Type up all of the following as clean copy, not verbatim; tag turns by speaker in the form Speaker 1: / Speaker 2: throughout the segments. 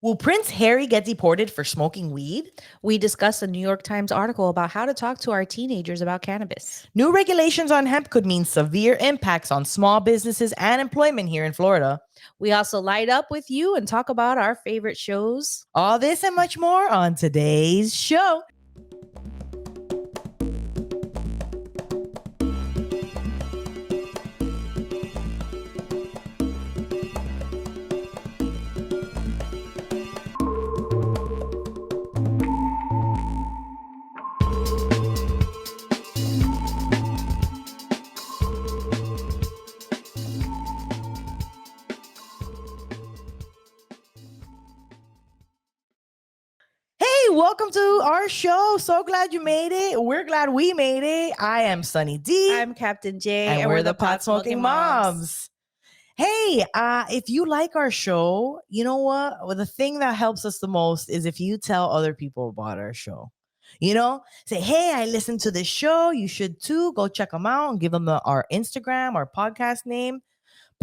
Speaker 1: Will Prince Harry get deported for smoking weed?
Speaker 2: We discussed a New York Times article about how to talk to our teenagers about cannabis.
Speaker 1: New regulations on hemp could mean severe impacts on small businesses and employment here in Florida.
Speaker 2: We also light up with you and talk about our favorite shows.
Speaker 1: All this and much more on today's show. Welcome to our show. So glad you made it. We're glad we made it. I am Sunny D.
Speaker 2: I'm Captain J.
Speaker 1: And we're the Pot Smoking Moms. Hey, if you like our show, you know what? Well, the thing that helps us the most is if you tell other people about our show. You know, say, hey, I listened to this show. You should too. Go check them out and give them our Instagram, our podcast name.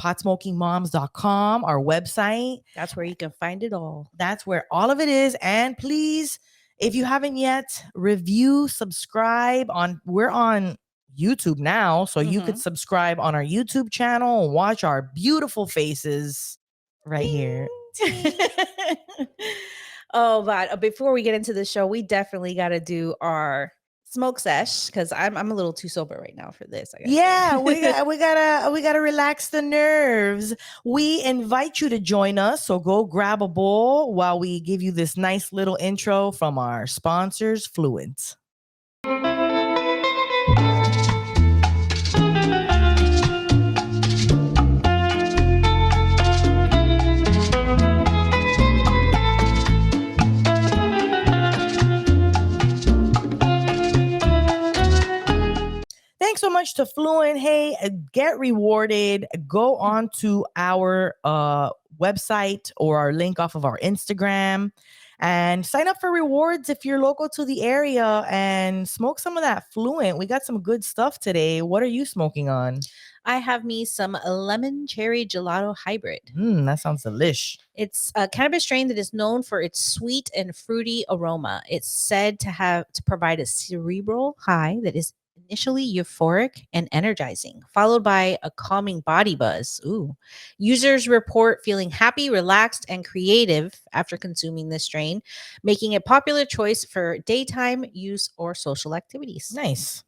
Speaker 1: potsmokingmoms.com, our website.
Speaker 2: That's where you can find it all.
Speaker 1: That's where all of it is. And please, if you haven't yet, review, subscribe we're on YouTube now. So you could subscribe on our YouTube channel and watch our beautiful faces right here.
Speaker 2: Oh, but before we get into the show, we definitely got to do our smoke sesh because I'm a little too sober right now for this.
Speaker 1: Yeah, we gotta relax the nerves. We invite you to join us, so go grab a bowl while we give you this nice little intro from our sponsors, Fluent. Thanks so much to Fluent. Hey, get rewarded. Go on to our website or our link off of our Instagram and sign up for rewards if you're local to the area and smoke some of that Fluent. We got some good stuff today. What are you smoking on?
Speaker 2: I have me some lemon cherry gelato hybrid.
Speaker 1: That sounds delish.
Speaker 2: It's a cannabis strain that is known for its sweet and fruity aroma. It's said to provide a cerebral high that is initially euphoric and energizing, followed by a calming body buzz. Ooh. Users report feeling happy, relaxed, and creative after consuming this strain, making it a popular choice for daytime use or social activities.
Speaker 1: Nice.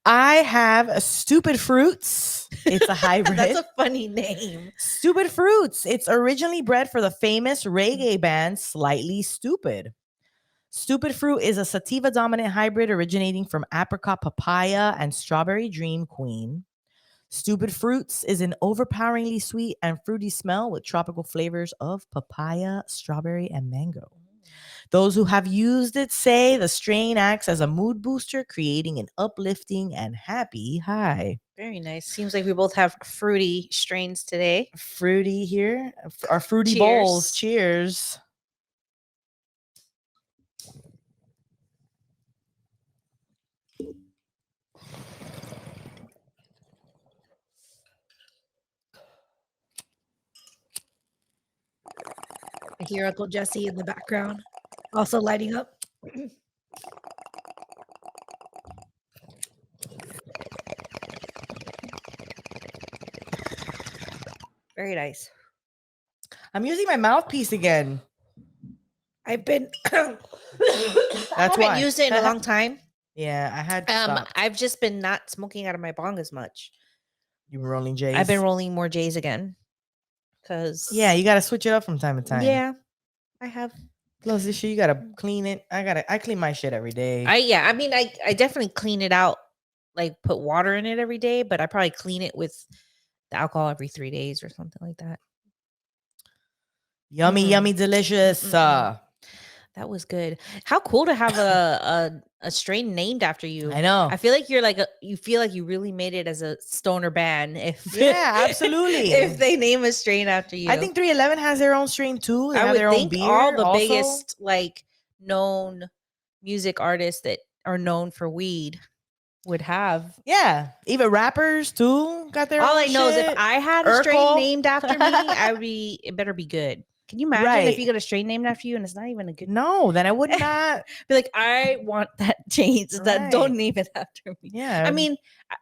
Speaker 1: I have a Stupid Fruits. It's a hybrid.
Speaker 2: That's a funny name.
Speaker 1: Stupid Fruits. It's originally bred for the famous reggae band Slightly Stupid. Stupid Fruit is a sativa-dominant hybrid originating from apricot papaya and strawberry dream queen. Stupid Fruits is an overpoweringly sweet and fruity smell with tropical flavors of papaya, strawberry, and mango. Those who have used it say the strain acts as a mood booster, creating an uplifting and happy high.
Speaker 2: Very nice. Seems like we both have fruity strains today.
Speaker 1: Fruity here. Our fruity bowls. Cheers.
Speaker 3: I hear Uncle Jesse in the background, also lighting up.
Speaker 2: Very nice.
Speaker 1: I'm using my mouthpiece again.
Speaker 3: I've been.
Speaker 2: I haven't used it in a long time.
Speaker 1: Yeah, I had. To
Speaker 2: I've just been not smoking out of my bong as much.
Speaker 1: You've been rolling J's.
Speaker 2: I've been rolling more J's again. Cause
Speaker 1: you gotta switch it up from time to time.
Speaker 2: Yeah, I have.
Speaker 1: Plus this shit, you gotta clean it. I clean my shit every day.
Speaker 2: I definitely clean it out, like put water in it every day, but I probably clean it with the alcohol every 3 days or something like that.
Speaker 1: Yummy, yummy, delicious.
Speaker 2: That was good. How cool to have a strain named after you.
Speaker 1: I know.
Speaker 2: I feel like you feel like you really made it as a stoner band.
Speaker 1: Absolutely.
Speaker 2: If they name a strain after you.
Speaker 1: I think 311 has their own strain too. They have their own beer.
Speaker 2: All the biggest like known music artists that are known for weed would have.
Speaker 1: Yeah. Even rappers too got their own
Speaker 2: All I know is
Speaker 1: shit.
Speaker 2: if I had a strain named after me, it better be good. Can you imagine if you get a strain named after you and it's not even a good?
Speaker 1: No, then I would not.
Speaker 2: Be like, I want that change. That don't
Speaker 1: Right.
Speaker 2: name it after me.
Speaker 1: Yeah.
Speaker 2: I mean,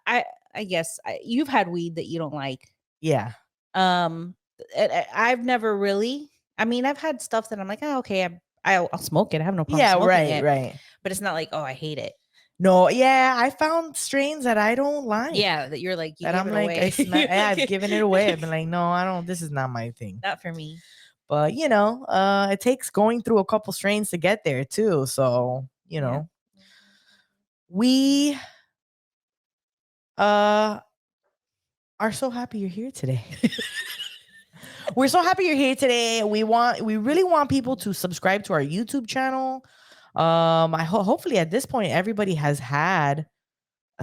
Speaker 2: I guess you've had weed that you don't like.
Speaker 1: Yeah.
Speaker 2: I've never really. I mean, I've had stuff that I'm like, oh, okay, I'll smoke it. I have no problem
Speaker 1: Yeah.
Speaker 2: smoking
Speaker 1: Right.
Speaker 2: it.
Speaker 1: Right.
Speaker 2: But it's not like, oh, I hate it.
Speaker 1: No. Yeah. I found strains that I don't like.
Speaker 2: Yeah, that you're like, you
Speaker 1: That
Speaker 2: give
Speaker 1: I'm
Speaker 2: it
Speaker 1: like,
Speaker 2: away.
Speaker 1: yeah, I've given it away. I've been like, no, I don't. This is not my thing.
Speaker 2: Not for me.
Speaker 1: But it takes going through a couple strains to get there too. So we are so happy you're here today. We're so happy you're here today. We really want people to subscribe to our YouTube channel. Hopefully at this point everybody has had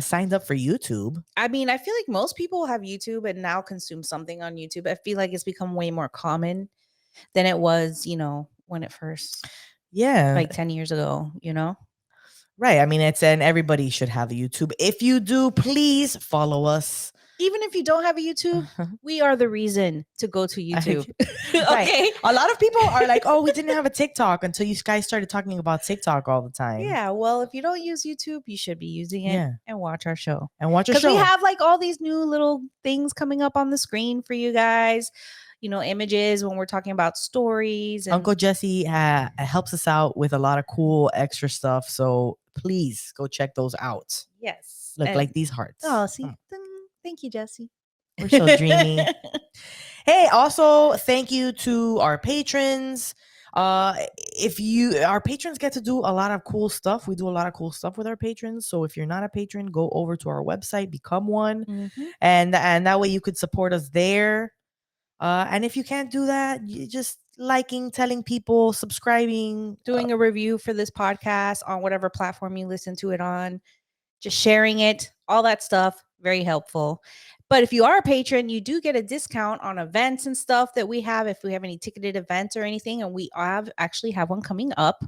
Speaker 1: signed up for YouTube.
Speaker 2: I mean, I feel like most people have YouTube and now consume something on YouTube. I feel like it's become way more common than it was, when it first, like 10 years ago,
Speaker 1: Right. I mean, and everybody should have a YouTube. If you do, please follow us.
Speaker 2: Even if you don't have a YouTube, we are the reason to go to YouTube.
Speaker 1: Right.
Speaker 2: Okay.
Speaker 1: A lot of people are like, oh, we didn't have a TikTok until you guys started talking about TikTok all the time.
Speaker 2: Yeah. Well, if you don't use YouTube, you should be using it and watch our show. Because we have like all these new little things coming up on the screen for you guys. Images when we're talking about stories. And
Speaker 1: Uncle Jesse helps us out with a lot of cool extra stuff. So please go check those out.
Speaker 2: Yes.
Speaker 1: Look, like these hearts.
Speaker 2: Oh, see? Thank you, Jesse.
Speaker 1: We're so dreamy. Hey, also thank you to our patrons. Our patrons get to do a lot of cool stuff. We do a lot of cool stuff with our patrons. So if you're not a patron, go over to our website, become one.
Speaker 2: Mm-hmm.
Speaker 1: And that way you could support us there. And if you can't do that, you just liking, telling people, subscribing,
Speaker 2: doing a review for this podcast on whatever platform you listen to it on, just sharing it, all that stuff, very helpful. But if you are a patron, you do get a discount on events and stuff that we have. If we have any ticketed events or anything, and we actually have one coming up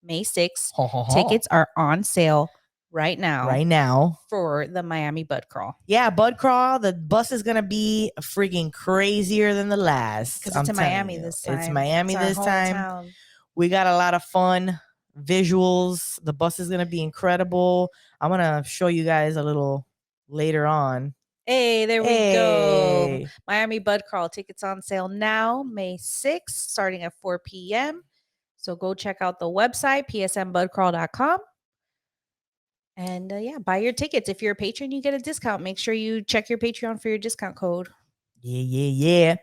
Speaker 2: May 6th. Tickets are on sale right now for the Miami Bud Crawl.
Speaker 1: Yeah, Bud Crawl. The bus is gonna be freaking crazier than the last.
Speaker 2: Because it's in Miami this time.
Speaker 1: It's Miami this time.
Speaker 2: Hometown.
Speaker 1: We got a lot of fun visuals. The bus is gonna be incredible. I'm gonna show you guys a little later on.
Speaker 2: Hey, there we go. Miami Bud Crawl tickets on sale now, May 6th, starting at 4 p.m. So go check out the website, psmbudcrawl.com. And buy your tickets. If you're a patron, you get a discount. Make sure you check your Patreon for your discount code.
Speaker 1: Yeah.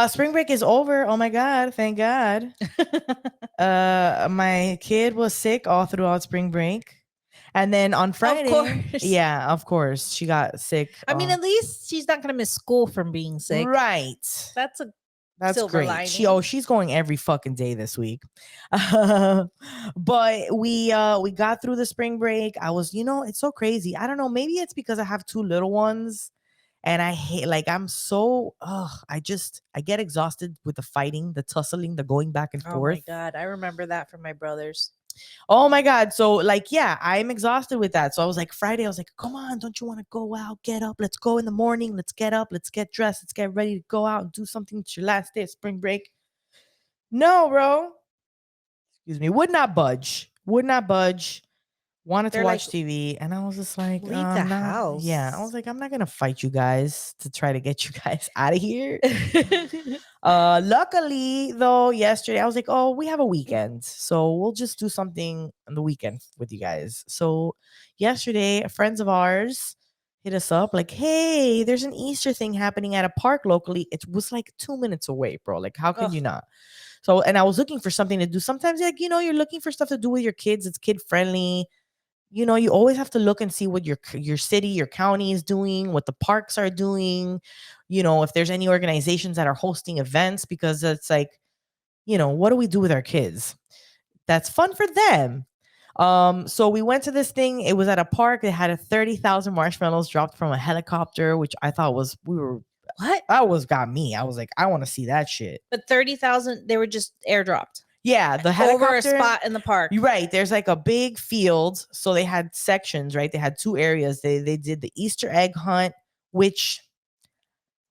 Speaker 1: Spring break is over. Oh my God. Thank God. My kid was sick all throughout spring break. And then on Friday, of course, she got sick.
Speaker 2: I mean, at least she's not going to miss school from being sick.
Speaker 1: Right.
Speaker 2: That's silver
Speaker 1: great.
Speaker 2: lining.
Speaker 1: She's going every fucking day this week. But we got through the spring break. I was, it's so crazy. I don't know. Maybe it's because I have two little ones. And I hate, I get exhausted with the fighting, the tussling, the going back and forth.
Speaker 2: Oh my God. I remember that from my brothers.
Speaker 1: Oh my God. So I'm exhausted with that. So I was like, Friday, I was like, come on, don't you want to go out? Get up. Let's go in the morning. Let's get up. Let's get dressed. Let's get ready to go out and do something. It's your last day of spring break. No, bro. Excuse me. Would not budge. Wanted to watch TV. And I was just like,
Speaker 2: leave the house.
Speaker 1: Yeah. I was like, I'm not going to fight you guys to try to get you guys out of here. Luckily, though, yesterday, I was like, oh, we have a weekend. So we'll just do something on the weekend with you guys. So yesterday, friends of ours hit us up like, hey, there's an Easter thing happening at a park locally. It was like 2 minutes away, bro. Like, how can you not? So, and I was looking for something to do. Sometimes, you're looking for stuff to do with your kids. It's kid friendly. You always have to look and see what your city, your county is doing, what the parks are doing, if there's any organizations that are hosting events, because it's like, what do we do with our kids? That's fun for them. So we went to this thing. It was at a park. It had 30,000 marshmallows dropped from a helicopter, which I thought what? That got me. I was like, I want to see that shit.
Speaker 2: But 30,000, they were just airdropped.
Speaker 1: Yeah, the helicopter.
Speaker 2: Over a spot in the park.
Speaker 1: You're right. There's like a big field. So they had sections, right? They had two areas. They did the Easter egg hunt, which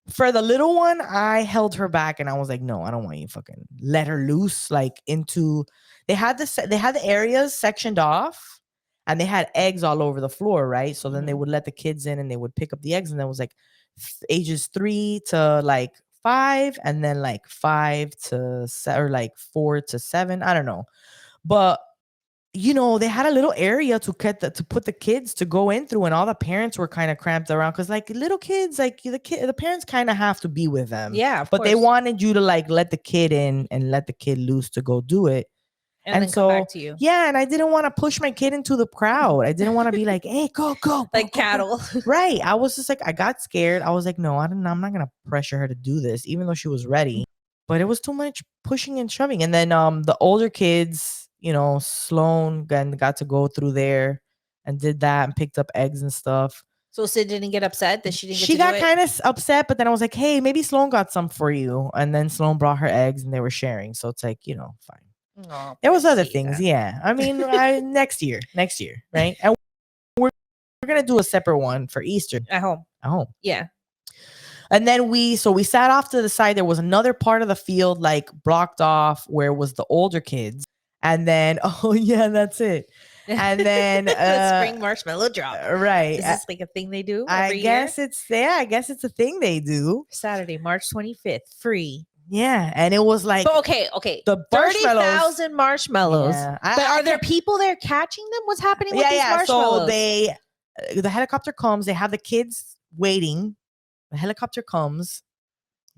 Speaker 1: For the little one, I held her back and I was like, no, I don't want you fucking let her loose. Like into they had the areas sectioned off and they had eggs all over the floor, right? So then they
Speaker 2: Mhm.
Speaker 1: would let the kids in and they would pick up the eggs, and then it was like ages 3 to like 5, and then like 5 to or like 4 to 7. I don't know. But they had a little area to put the kids to go in through, and all the parents were kind of cramped around because like little kids, like the parents kind of have to be with them.
Speaker 2: Yeah, of
Speaker 1: But they
Speaker 2: course.
Speaker 1: wanted you to like let the kid in and let the kid loose to go do it.
Speaker 2: And then come back to you.
Speaker 1: Yeah, and I didn't want to push my kid into the crowd. I didn't want to be like, hey, go,
Speaker 2: Like
Speaker 1: go, go.
Speaker 2: cattle.
Speaker 1: Right. I was just like, I got scared. I was like, no, I'm not gonna pressure her to do this, even though she was ready. But it was too much pushing and shoving. And then the older kids, Sloan got to go through there and did that and picked up eggs and stuff.
Speaker 2: So Sid didn't get upset that she didn't get
Speaker 1: She
Speaker 2: to do
Speaker 1: got
Speaker 2: it?
Speaker 1: kind of upset, but then I was like, hey, maybe Sloan got some for you. And then Sloan brought her eggs and they were sharing. So it's like, fine.
Speaker 2: Aw,
Speaker 1: There was other
Speaker 2: pobrecita.
Speaker 1: things, yeah. I mean, next year, right? And we're gonna do a separate one for Easter
Speaker 2: At home.
Speaker 1: at home.
Speaker 2: Yeah.
Speaker 1: And then we sat off to the side. There was another part of the field like blocked off where was the older kids. And then oh yeah, that's it. And then
Speaker 2: the spring marshmallow drop.
Speaker 1: right.
Speaker 2: Is this like a thing they do
Speaker 1: I
Speaker 2: every
Speaker 1: guess
Speaker 2: year?
Speaker 1: I guess it's a thing they do.
Speaker 2: Saturday, March 25th, free.
Speaker 1: Yeah, and it was like
Speaker 2: But okay.
Speaker 1: the marshmallows.
Speaker 2: 30,000 marshmallows.
Speaker 1: Yeah.
Speaker 2: But are there people there catching them? What's happening with these
Speaker 1: So
Speaker 2: marshmallows?
Speaker 1: the helicopter comes, they have the kids waiting. The helicopter comes,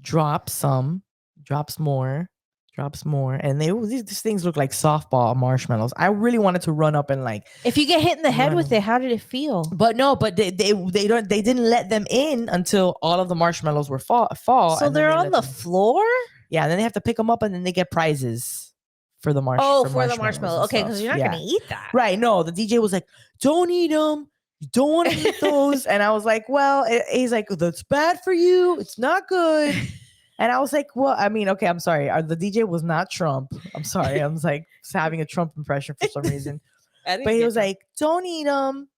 Speaker 1: drops some, drops more, and these things look like softball marshmallows. I really wanted to run up and like.
Speaker 2: If you get hit in the head with
Speaker 1: Running.
Speaker 2: it, how did it feel?
Speaker 1: But no, but they didn't let them in until all of the marshmallows were fall.
Speaker 2: So
Speaker 1: and then
Speaker 2: they're
Speaker 1: they
Speaker 2: on
Speaker 1: let
Speaker 2: the
Speaker 1: them-
Speaker 2: floor?
Speaker 1: Yeah, and then they have to pick them up, and then they get prizes for the
Speaker 2: Oh, for the
Speaker 1: marshmallows
Speaker 2: marshmallow.
Speaker 1: and
Speaker 2: Okay, because
Speaker 1: stuff.
Speaker 2: you're not
Speaker 1: Yeah.
Speaker 2: going to eat that.
Speaker 1: Right. No, the DJ was like, don't eat them. You don't want to eat those. And I was like, well, he's like, that's bad for you. It's not good. And I was like, well, I mean, okay, I'm sorry. The DJ was not Trump. I'm sorry. I was like having a Trump impression for some reason. But he was like, don't eat them.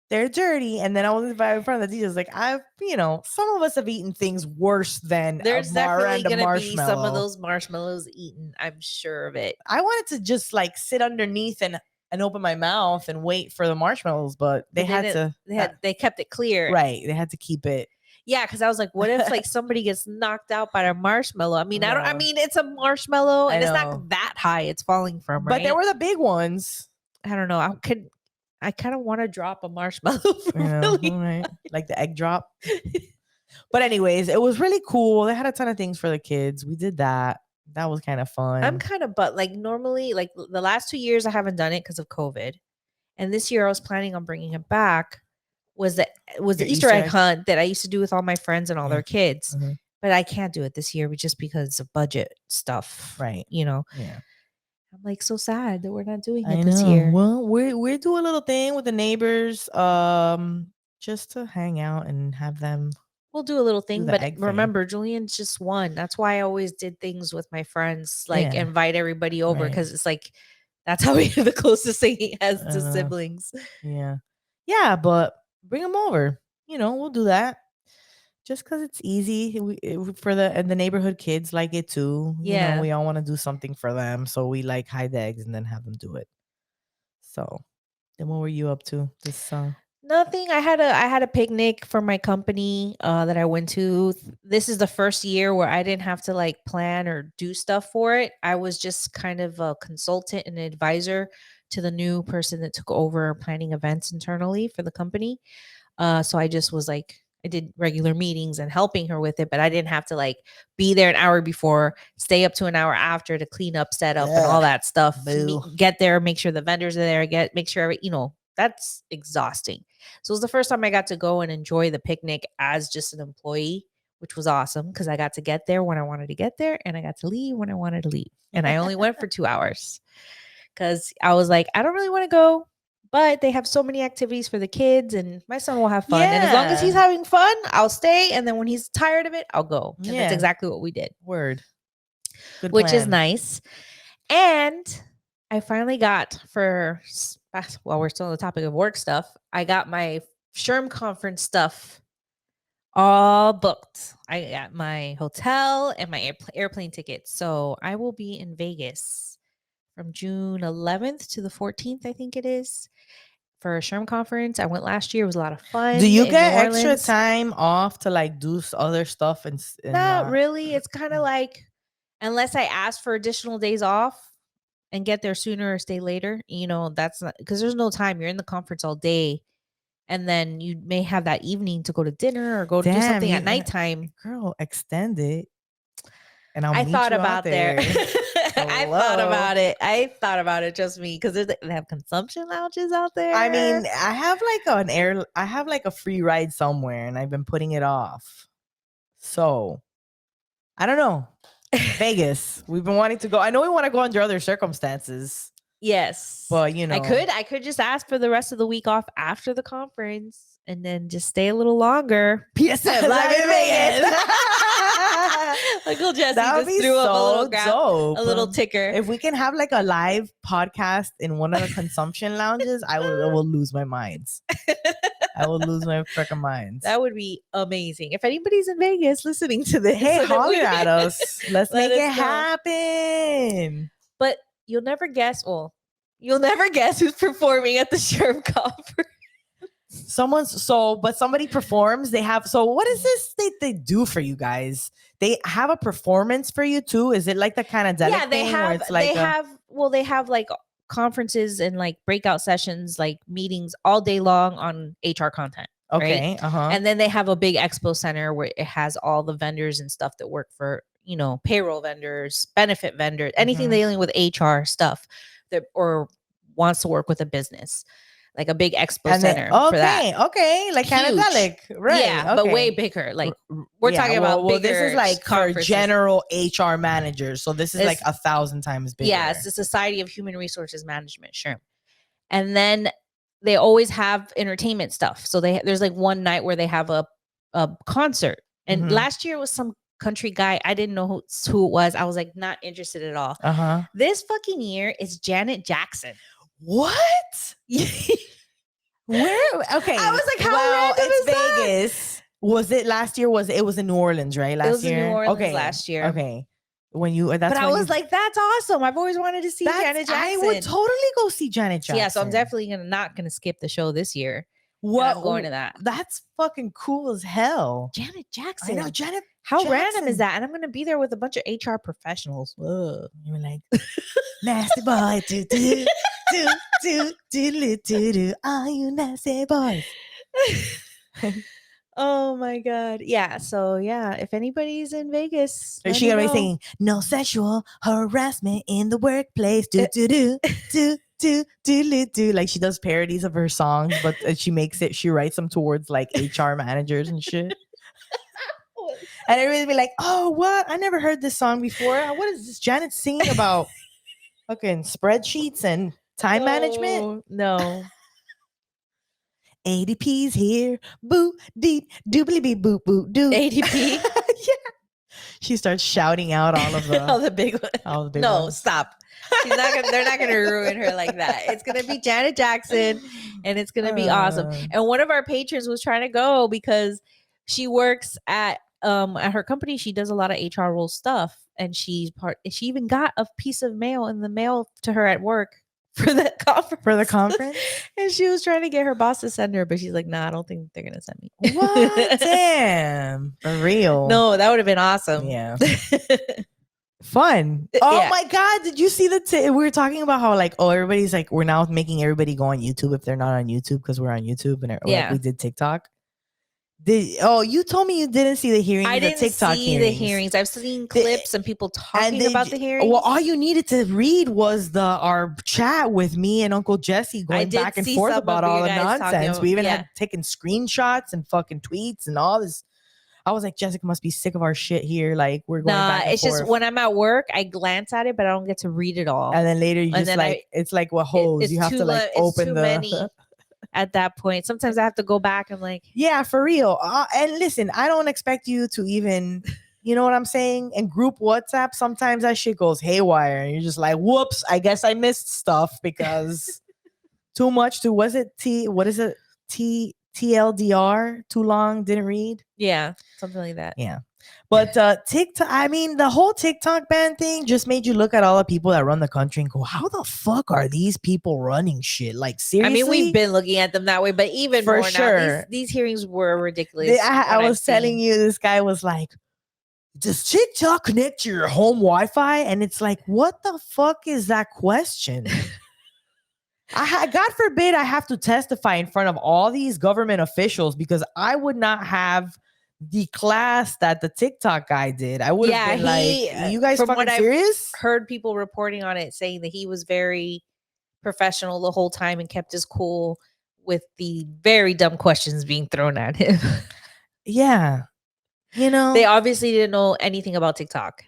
Speaker 1: They're dirty. And then I was in front of the DJ. I was like, some of us have eaten things worse than
Speaker 2: There's definitely
Speaker 1: going to
Speaker 2: be some of those marshmallows eaten. I'm sure of it.
Speaker 1: I wanted to just like sit underneath and open my mouth and wait for the marshmallows, but they
Speaker 2: kept it clear.
Speaker 1: Right. They had to keep it.
Speaker 2: Yeah, because I was like, what if like somebody gets knocked out by a marshmallow? I mean,
Speaker 1: No.
Speaker 2: it's a marshmallow and it's
Speaker 1: know.
Speaker 2: not that high. It's falling from,
Speaker 1: But
Speaker 2: right?
Speaker 1: there were the big ones.
Speaker 2: I don't know. I kind of want to drop a marshmallow.
Speaker 1: Right? Like the egg drop. But anyways, it was really cool. They had a ton of things for the kids. We did that. That was kind of fun.
Speaker 2: I'm kind of, but like normally, like the last 2 years, I haven't done it because of COVID, and this year I was planning on bringing it back. Was the
Speaker 1: Your
Speaker 2: Easter egg hunt that I used to do with all my friends and all
Speaker 1: Yeah.
Speaker 2: their kids,
Speaker 1: Mhm.
Speaker 2: but I can't do it this year just because of budget stuff.
Speaker 1: Right.
Speaker 2: Yeah. I'm like so sad that we're not doing it this year.
Speaker 1: Well, we do a little thing with the neighbors, just to hang out and have them.
Speaker 2: We'll do a little thing,
Speaker 1: the
Speaker 2: but
Speaker 1: egg thing.
Speaker 2: remember, Julian's just one. That's why I always did things with my friends, like
Speaker 1: Yeah.
Speaker 2: invite everybody over,
Speaker 1: Right.
Speaker 2: because it's like that's how the closest thing he has
Speaker 1: I
Speaker 2: to
Speaker 1: know.
Speaker 2: siblings.
Speaker 1: Yeah, but bring them over. We'll do that. Just because it's easy for the neighborhood kids like it too.
Speaker 2: Yeah.
Speaker 1: We all want to do something for them, so we like hide the eggs and then have them do it. So, then what were you up to this?
Speaker 2: Nothing. I had a picnic for my company that I went to. This is the first year where I didn't have to like plan or do stuff for it. I was just kind of a consultant and advisor to the new person that took over planning events internally for the company. So I just was like, I did regular meetings and helping her with it, but I didn't have to like be there an hour before, stay up to an hour after to clean up, set up, and all that stuff.
Speaker 1: Boo.
Speaker 2: Get there, make sure the vendors are there, make sure that's exhausting. So it was the first time I got to go and enjoy the picnic as just an employee, which was awesome because I got to get there when I wanted to get there and I got to leave when I wanted to leave. And I only went for 2 hours because I was like, I don't really want to go, but they have so many activities for the kids and my son will have fun. And as long as he's
Speaker 1: Yeah.
Speaker 2: having fun, I'll stay. And then when he's tired of it, I'll go. And
Speaker 1: Yeah.
Speaker 2: that's exactly what we did,
Speaker 1: Word. Good
Speaker 2: which is
Speaker 1: plan.
Speaker 2: nice. And I finally got while we're still on the topic of work stuff, I got my SHRM conference stuff all booked. I got my hotel and my airplane tickets. So I will be in Vegas from June 11th to the 14th, I think it is, for a SHRM conference. I went last year. It was a lot of fun.
Speaker 1: Do you
Speaker 2: in
Speaker 1: get
Speaker 2: New
Speaker 1: extra
Speaker 2: Orleans.
Speaker 1: time off to like do other stuff and
Speaker 2: Not really. It's kind of like, unless I ask for additional days off and get there sooner or stay later, that's not, because there's no time. You're in the conference all day. And then you may have that evening to go to dinner or go to do something at nighttime.
Speaker 1: Girl, extend it. And I'll
Speaker 2: I
Speaker 1: meet
Speaker 2: thought
Speaker 1: you out
Speaker 2: about there. I thought
Speaker 1: Hello.
Speaker 2: about it. I thought about it, just me, because they have consumption lounges out there.
Speaker 1: I mean, I have like a free ride somewhere and I've been putting it off. So I don't know. Vegas. We've been wanting to go. I know we want to go under other circumstances,
Speaker 2: yes,
Speaker 1: but you know,
Speaker 2: I could just ask for the rest of the week off after the conference and then just stay a little longer.
Speaker 1: P.S.
Speaker 2: Live in Vegas. Uncle Jesse
Speaker 1: That would
Speaker 2: just
Speaker 1: be
Speaker 2: threw up
Speaker 1: so dope.
Speaker 2: a little ticker.
Speaker 1: If we can have like a live podcast in one of the consumption lounges, I will lose my minds. I will lose my freaking minds.
Speaker 2: That would be amazing. If anybody's in Vegas listening to this,
Speaker 1: Hey,
Speaker 2: so that
Speaker 1: holler
Speaker 2: we-
Speaker 1: at us. Let's
Speaker 2: Let
Speaker 1: make it
Speaker 2: us know.
Speaker 1: happen.
Speaker 2: But you'll never guess. Well, you'll never guess who's performing at the SHRM conference.
Speaker 1: Somebody performs. They have. So what is this they do for you guys? They have a performance for you too. Is it like the kind of thing where it's like
Speaker 2: they have like conferences and like breakout sessions, like meetings all day long on HR content.
Speaker 1: okay,
Speaker 2: Right? And then they have a big expo center where it has all the vendors and stuff that work for, payroll vendors, benefit vendors, anything dealing with HR stuff that or wants to work with a business. Like a big expo center for that.
Speaker 1: Okay, like
Speaker 2: Huge.
Speaker 1: Cannabis, right?
Speaker 2: Yeah, but way bigger. Like we're talking about bigger.
Speaker 1: This is like for
Speaker 2: conferences.
Speaker 1: general HR managers. So this is like
Speaker 2: It's-
Speaker 1: 1,000 times bigger.
Speaker 2: Yeah, it's the Society of Human Resources Management, sure. And then they always have entertainment stuff. So there's like one night where they have a concert. And
Speaker 1: Mhm.
Speaker 2: last year was some country guy. I didn't know who it was. I was like not interested at all. This fucking year is Janet Jackson.
Speaker 1: What? Where? Okay.
Speaker 2: I was like, how random
Speaker 1: it's
Speaker 2: is that?
Speaker 1: Vegas. Was it last year? It was in New Orleans, right? Last year.
Speaker 2: It was in New Orleans last year.
Speaker 1: Okay. When you that's
Speaker 2: but I
Speaker 1: when
Speaker 2: was like, that's awesome. I've always wanted to see Janet Jackson.
Speaker 1: I would totally go see Janet Jackson.
Speaker 2: Yeah, so I'm definitely not gonna skip the show this year.
Speaker 1: What?
Speaker 2: I'm going to that.
Speaker 1: That's fucking cool as hell.
Speaker 2: Janet Jackson.
Speaker 1: I know Janet.
Speaker 2: How random
Speaker 1: Jackson.
Speaker 2: is that? And I'm gonna be there with a bunch of HR professionals.
Speaker 1: You were like, nasty boy, do do do do do do do. Are you nasty boys?
Speaker 2: Oh my god. Yeah. So yeah, if anybody's in Vegas,
Speaker 1: Is she gonna be singing no sexual harassment in the workplace? Do do do do do do do. Like she does parodies of her songs, but she writes them towards like HR managers and shit. And everybody be like, "Oh, what? I never heard this song before. What is this Janet singing about? Fucking spreadsheets and time management?
Speaker 2: No.
Speaker 1: ADP's here. Boo deep doobly bee boop boop doo.
Speaker 2: ADP.
Speaker 1: Yeah. She starts shouting out all of the
Speaker 2: all the big ones.
Speaker 1: all the big
Speaker 2: No,
Speaker 1: ones.
Speaker 2: stop. They're not gonna ruin her like that. It's gonna be Janet Jackson and it's gonna be awesome. And one of our patrons was trying to go because she works at her company. She does a lot of HR role stuff, and she even got a piece of mail in the mail to her at work for the conference.
Speaker 1: For the conference?
Speaker 2: And she was trying to get her boss to send her, but she's like, nah, I don't think they're gonna send me.
Speaker 1: What? Damn. For real.
Speaker 2: No, that would have been awesome.
Speaker 1: Yeah. Fun. Oh
Speaker 2: Yeah.
Speaker 1: my God. Did you see we were talking about how like, everybody's like, we're now making everybody go on YouTube if they're not on YouTube because we're on YouTube and like, we did TikTok. You told me you didn't see the hearings.
Speaker 2: I didn't
Speaker 1: TikTok
Speaker 2: see the hearings. I've seen clips and people talking about the hearings.
Speaker 1: Well, all you needed to read was our chat with me and Uncle Jesse going back and forth about all the nonsense. We even had taken screenshots and fucking tweets and all this. I was like, Jessica must be sick of our shit here. Like we're going back and
Speaker 2: it's
Speaker 1: forth.
Speaker 2: just when I'm at work, I glance at it, but I don't get to read it all.
Speaker 1: And then later you just like, it's like what holes. You have to like open
Speaker 2: many. At that point, sometimes I have to go back and like,
Speaker 1: yeah, for real. And listen, I don't expect you to even, you know what I'm saying? In group WhatsApp, sometimes that shit goes haywire, and you're just like, whoops, I guess I missed stuff because too much. What is it? TLDR, too long, didn't read.
Speaker 2: Yeah, something like that.
Speaker 1: Yeah. But TikTok, I mean, the whole TikTok ban thing just made you look at all the people that run the country and go, how the fuck are these people running shit? Like, seriously?
Speaker 2: I mean, we've been looking at them that way, but even
Speaker 1: For
Speaker 2: more now.
Speaker 1: sure.
Speaker 2: These hearings were ridiculous.
Speaker 1: I was telling you, this guy was like, does TikTok connect to your home Wi-Fi? And it's like, what the fuck is that question? God forbid I have to testify in front of all these government officials because I would not have the class that the TikTok guy did. I would have been like, you guys
Speaker 2: from
Speaker 1: fucking
Speaker 2: what
Speaker 1: serious?
Speaker 2: I've heard people reporting on it saying that he was very professional the whole time and kept his cool with the very dumb questions being thrown at him.
Speaker 1: Yeah. You know,
Speaker 2: They obviously didn't know anything about TikTok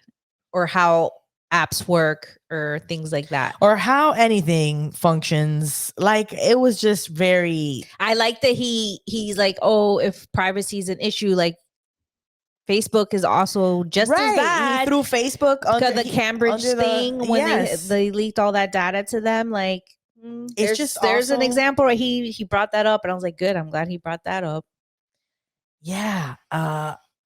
Speaker 2: or how apps work or things like that.
Speaker 1: or how anything functions. Like, it was just very.
Speaker 2: I like that he's like, oh, if privacy is an issue, like Facebook is also just as
Speaker 1: Right.
Speaker 2: bad.
Speaker 1: He threw Facebook
Speaker 2: Because the Cambridge thing, when they leaked all that data to them, like there's an example where he brought that up, and I was like, good, I'm glad he brought that up.
Speaker 1: Yeah.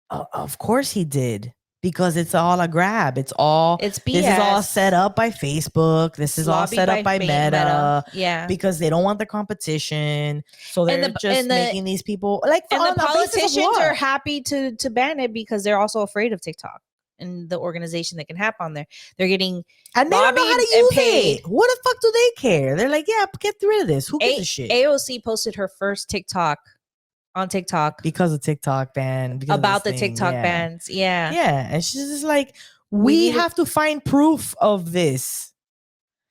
Speaker 1: Of course he did. Because it's all a grab. It's BS. This is all set up by Facebook. This is all set up by Meta.
Speaker 2: Yeah.
Speaker 1: Because they don't want the competition. So they're just making these people like,
Speaker 2: and the politicians are happy to ban it because they're also afraid of TikTok and the organization that can happen on there. They're getting
Speaker 1: and they don't know how to use it. What the fuck do they care? They're like, yeah, get rid of this. Who gives a shit?
Speaker 2: AOC posted her first TikTok on TikTok
Speaker 1: because of TikTok ban,
Speaker 2: about the TikTok bans.
Speaker 1: Yeah. And she's just like, we have to find proof of this.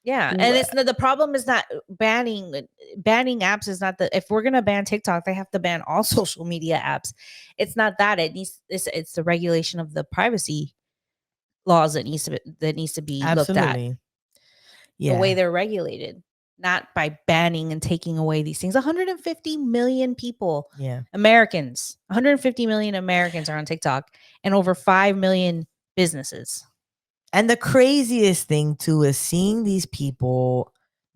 Speaker 2: Yeah. And it's the problem is not banning apps is not if we're gonna ban TikTok, they have to ban all social media apps. It's not that it's the regulation of the privacy laws that needs to be looked at. Yeah. The way they're regulated. Not by banning and taking away these things. 150 million people, Americans, 150 million Americans are on TikTok and over 5 million businesses.
Speaker 1: And the craziest thing too is seeing these people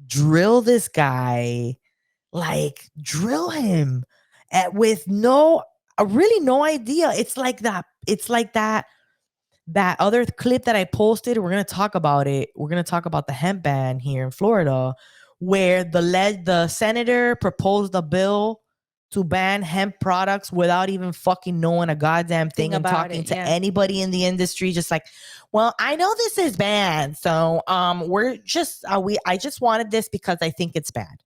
Speaker 1: drill this guy, like drill him with really no idea. It's like that other clip that I posted. We're going to talk about it. We're going to talk about the hemp ban here in Florida, where the senator proposed a bill to ban hemp products without even fucking knowing a goddamn thing and talking to anybody in the industry. Just like, well, I know this is banned, so I just wanted this because I think it's bad,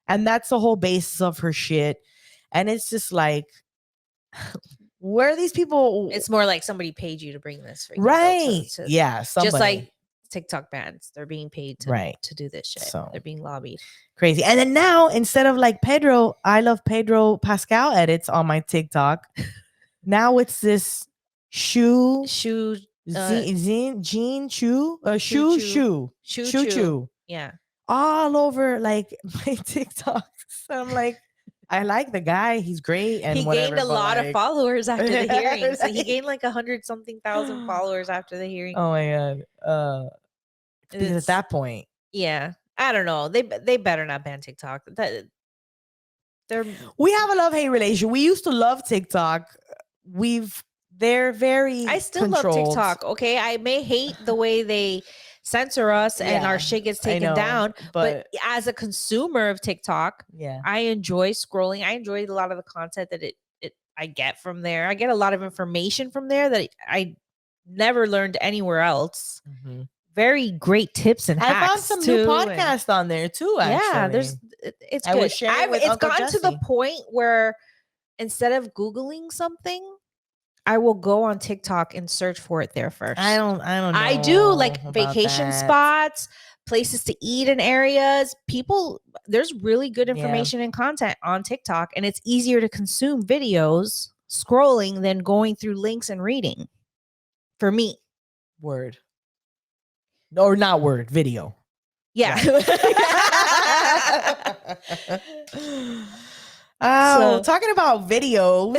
Speaker 1: and that's the whole basis of her shit. And it's just like, where are these people?
Speaker 2: It's more like somebody paid you to bring this,
Speaker 1: right?
Speaker 2: Somebody. Just like TikTok bans, they're being paid to do this shit. So they're being lobbied.
Speaker 1: Crazy. And then now, instead of like I love Pedro Pascal edits on my TikTok, now it's this shoe Jean Choo.
Speaker 2: Yeah.
Speaker 1: All over like my TikToks. So I'm like, I like the guy. He's great. And
Speaker 2: he gained a lot of followers after the hearing. So he gained like 100-something thousand followers after the hearing.
Speaker 1: Oh my God. Because at that point.
Speaker 2: Yeah. I don't know. They better not ban TikTok.
Speaker 1: We have a love-hate relation. We used to love TikTok. They're very
Speaker 2: I still
Speaker 1: controlled.
Speaker 2: love TikTok. Okay. I may hate the way they center us and our shit gets taken down. But as a consumer of TikTok, I enjoy scrolling. I enjoy a lot of the content that I get from there. I get a lot of information from there that I never learned anywhere else. Mm-hmm. Very great tips and hacks.
Speaker 1: I found some new podcasts on there too. Actually,
Speaker 2: it's good. It's gotten to the point where instead of Googling something, I will go on TikTok and search for it there first.
Speaker 1: I don't know.
Speaker 2: I do like vacation spots, places to eat in areas. There's really good information and content on TikTok, and it's easier to consume videos scrolling than going through links and reading. For me.
Speaker 1: Word. Or not word, video.
Speaker 2: Yeah.
Speaker 1: Oh,
Speaker 2: So-
Speaker 1: talking about videos,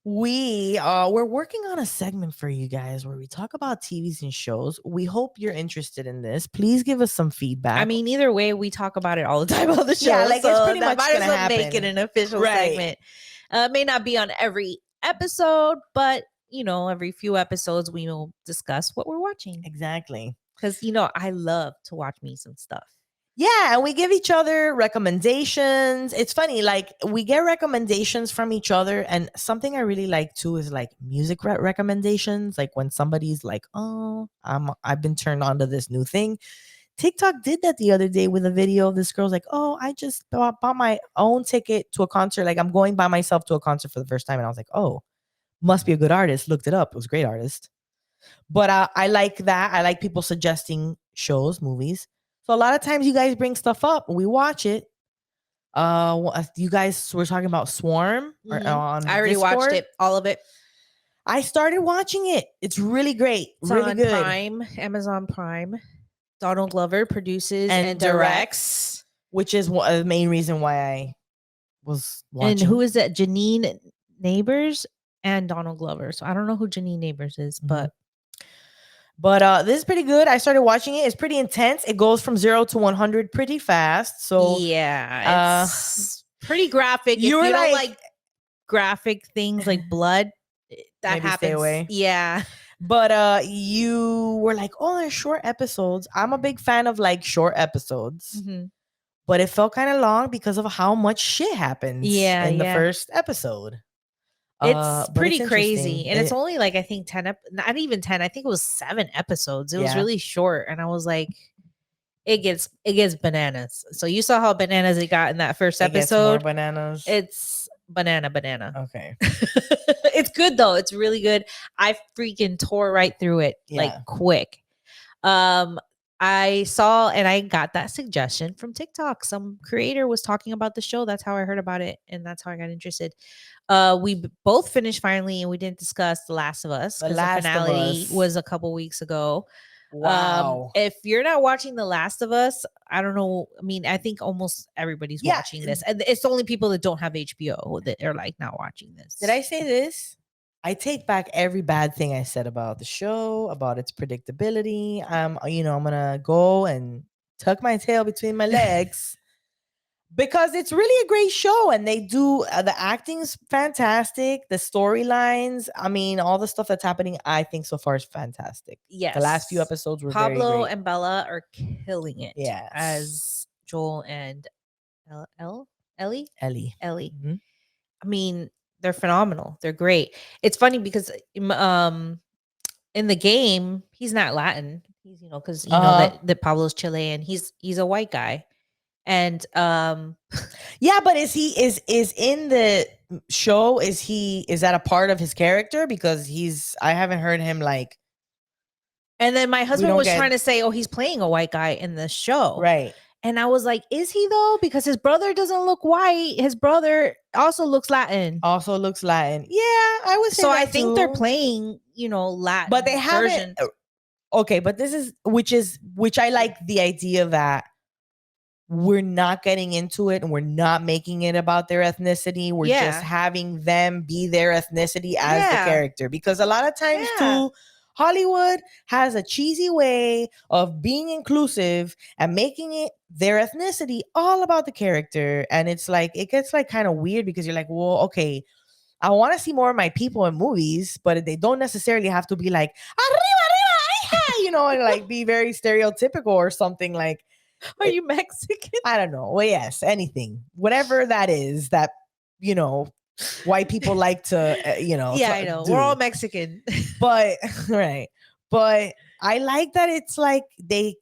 Speaker 1: we're working on a segment for you guys where we talk about TVs and shows. We hope you're interested in this. Please give us some feedback.
Speaker 2: I mean, either way, we talk about it all the time on the show.
Speaker 1: Yeah, like, it's
Speaker 2: so
Speaker 1: pretty
Speaker 2: that
Speaker 1: much
Speaker 2: might as
Speaker 1: gonna
Speaker 2: well make it
Speaker 1: happen.
Speaker 2: an official
Speaker 1: Right.
Speaker 2: segment. May not be on every episode, but every few episodes we will discuss what we're watching.
Speaker 1: Exactly.
Speaker 2: Because I love to watch me some stuff.
Speaker 1: Yeah, and we give each other recommendations. It's funny, like, we get recommendations from each other, and something I really like too is like music recommendations. Like when somebody's like, "Oh, I've been turned on to this new thing." TikTok did that the other day with a video of this girl's like, "Oh, I just bought my own ticket to a concert. Like, I'm going by myself to a concert for the first time." And I was like, "Oh, must be a good artist." Looked it up. It was a great artist. But I like that. I like people suggesting shows, movies. So a lot of times you guys bring stuff up, we watch it. You guys were talking about Swarm on
Speaker 2: I already watched
Speaker 1: Discord.
Speaker 2: it, all of it.
Speaker 1: I started watching it. It's really great.
Speaker 2: It's
Speaker 1: really
Speaker 2: on
Speaker 1: good.
Speaker 2: Prime, Amazon Prime. Donald Glover produces
Speaker 1: And
Speaker 2: and directs.
Speaker 1: which is the main reason why I was watching.
Speaker 2: And who is that? Janine Neighbors and Donald Glover. So I don't know who Janine Neighbors is, but
Speaker 1: this is pretty good. I started watching it. It's pretty intense. It goes from 0 to 100 pretty fast. So
Speaker 2: yeah, it's pretty graphic. If
Speaker 1: you
Speaker 2: you
Speaker 1: were
Speaker 2: don't
Speaker 1: like-
Speaker 2: like graphic things like blood, that
Speaker 1: Maybe
Speaker 2: happens.
Speaker 1: stay away.
Speaker 2: Yeah.
Speaker 1: But you were like, "Oh, they're short episodes." I'm a big fan of like short episodes.
Speaker 2: Mhm.
Speaker 1: But it felt kind of long because of how much shit happens in the
Speaker 2: Yeah.
Speaker 1: first episode.
Speaker 2: It's
Speaker 1: But
Speaker 2: pretty
Speaker 1: it's
Speaker 2: crazy.
Speaker 1: interesting.
Speaker 2: And it's only like, I think 10, not even 10. I think it was 7 episodes. It was
Speaker 1: Yeah.
Speaker 2: really short. And I was like, it gets bananas. So you saw how bananas it got in that first
Speaker 1: It gets more
Speaker 2: episode.
Speaker 1: bananas.
Speaker 2: It's banana.
Speaker 1: Okay.
Speaker 2: It's good though. It's really good. I freaking tore right through it like
Speaker 1: Yeah.
Speaker 2: quick. I saw and I got that suggestion from TikTok. Some creator was talking about the show. That's how I heard about it, and that's how I got interested. We both finished finally, and we didn't discuss The Last of Us
Speaker 1: The
Speaker 2: because the
Speaker 1: Last of
Speaker 2: finale
Speaker 1: Us.
Speaker 2: was a couple weeks ago.
Speaker 1: Wow.
Speaker 2: If you're not watching The Last of Us, I don't know. I mean, I think almost everybody's
Speaker 1: Yeah.
Speaker 2: watching this, and it's only people that don't have HBO that are like not watching this.
Speaker 1: Did I say this? I take back every bad thing I said about the show, about its predictability. I'm gonna go and tuck my tail between my legs because it's really a great show, and they do the acting's fantastic, the storylines. I mean, all the stuff that's happening, I think so far is fantastic.
Speaker 2: Yes.
Speaker 1: The last few episodes were very
Speaker 2: Pablo
Speaker 1: great.
Speaker 2: and Bella are killing it.
Speaker 1: Yes.
Speaker 2: As Joel and Ellie.
Speaker 1: Ellie. Mhm.
Speaker 2: I mean, they're phenomenal. They're great. It's funny because in the game, he's not Latin. He's because that Pablo's Chilean. He's a white guy. And
Speaker 1: yeah, but is in the show, is that a part of his character? Because I haven't heard him like.
Speaker 2: And then my husband was
Speaker 1: get-
Speaker 2: trying to say, "Oh, he's playing a white guy in the show."
Speaker 1: Right.
Speaker 2: And I was like, "Is he though? Because his brother doesn't look white. His brother also looks Latin."
Speaker 1: Yeah, I would say
Speaker 2: So
Speaker 1: that
Speaker 2: I think they're
Speaker 1: too.
Speaker 2: playing, Latin,
Speaker 1: But they haven't.
Speaker 2: versions.
Speaker 1: Okay, but this is which I like the idea that we're not getting into it and we're not making it about their ethnicity. We're
Speaker 2: Yeah.
Speaker 1: just having them be their ethnicity as the
Speaker 2: Yeah.
Speaker 1: character. Because a lot of times
Speaker 2: Yeah.
Speaker 1: too, Hollywood has a cheesy way of being inclusive and making it their ethnicity all about the character. And it's like, it gets like kind of weird because you're like, well, okay, I want to see more of my people in movies, but they don't necessarily have to be like, arriba, arriba, and like be very stereotypical or something like.
Speaker 2: Are you Mexican?
Speaker 1: I don't know. Well, yes, anything, whatever that is that, white people like to,
Speaker 2: Yeah, I know.
Speaker 1: do.
Speaker 2: We're all Mexican.
Speaker 1: But right. But I like that it's like they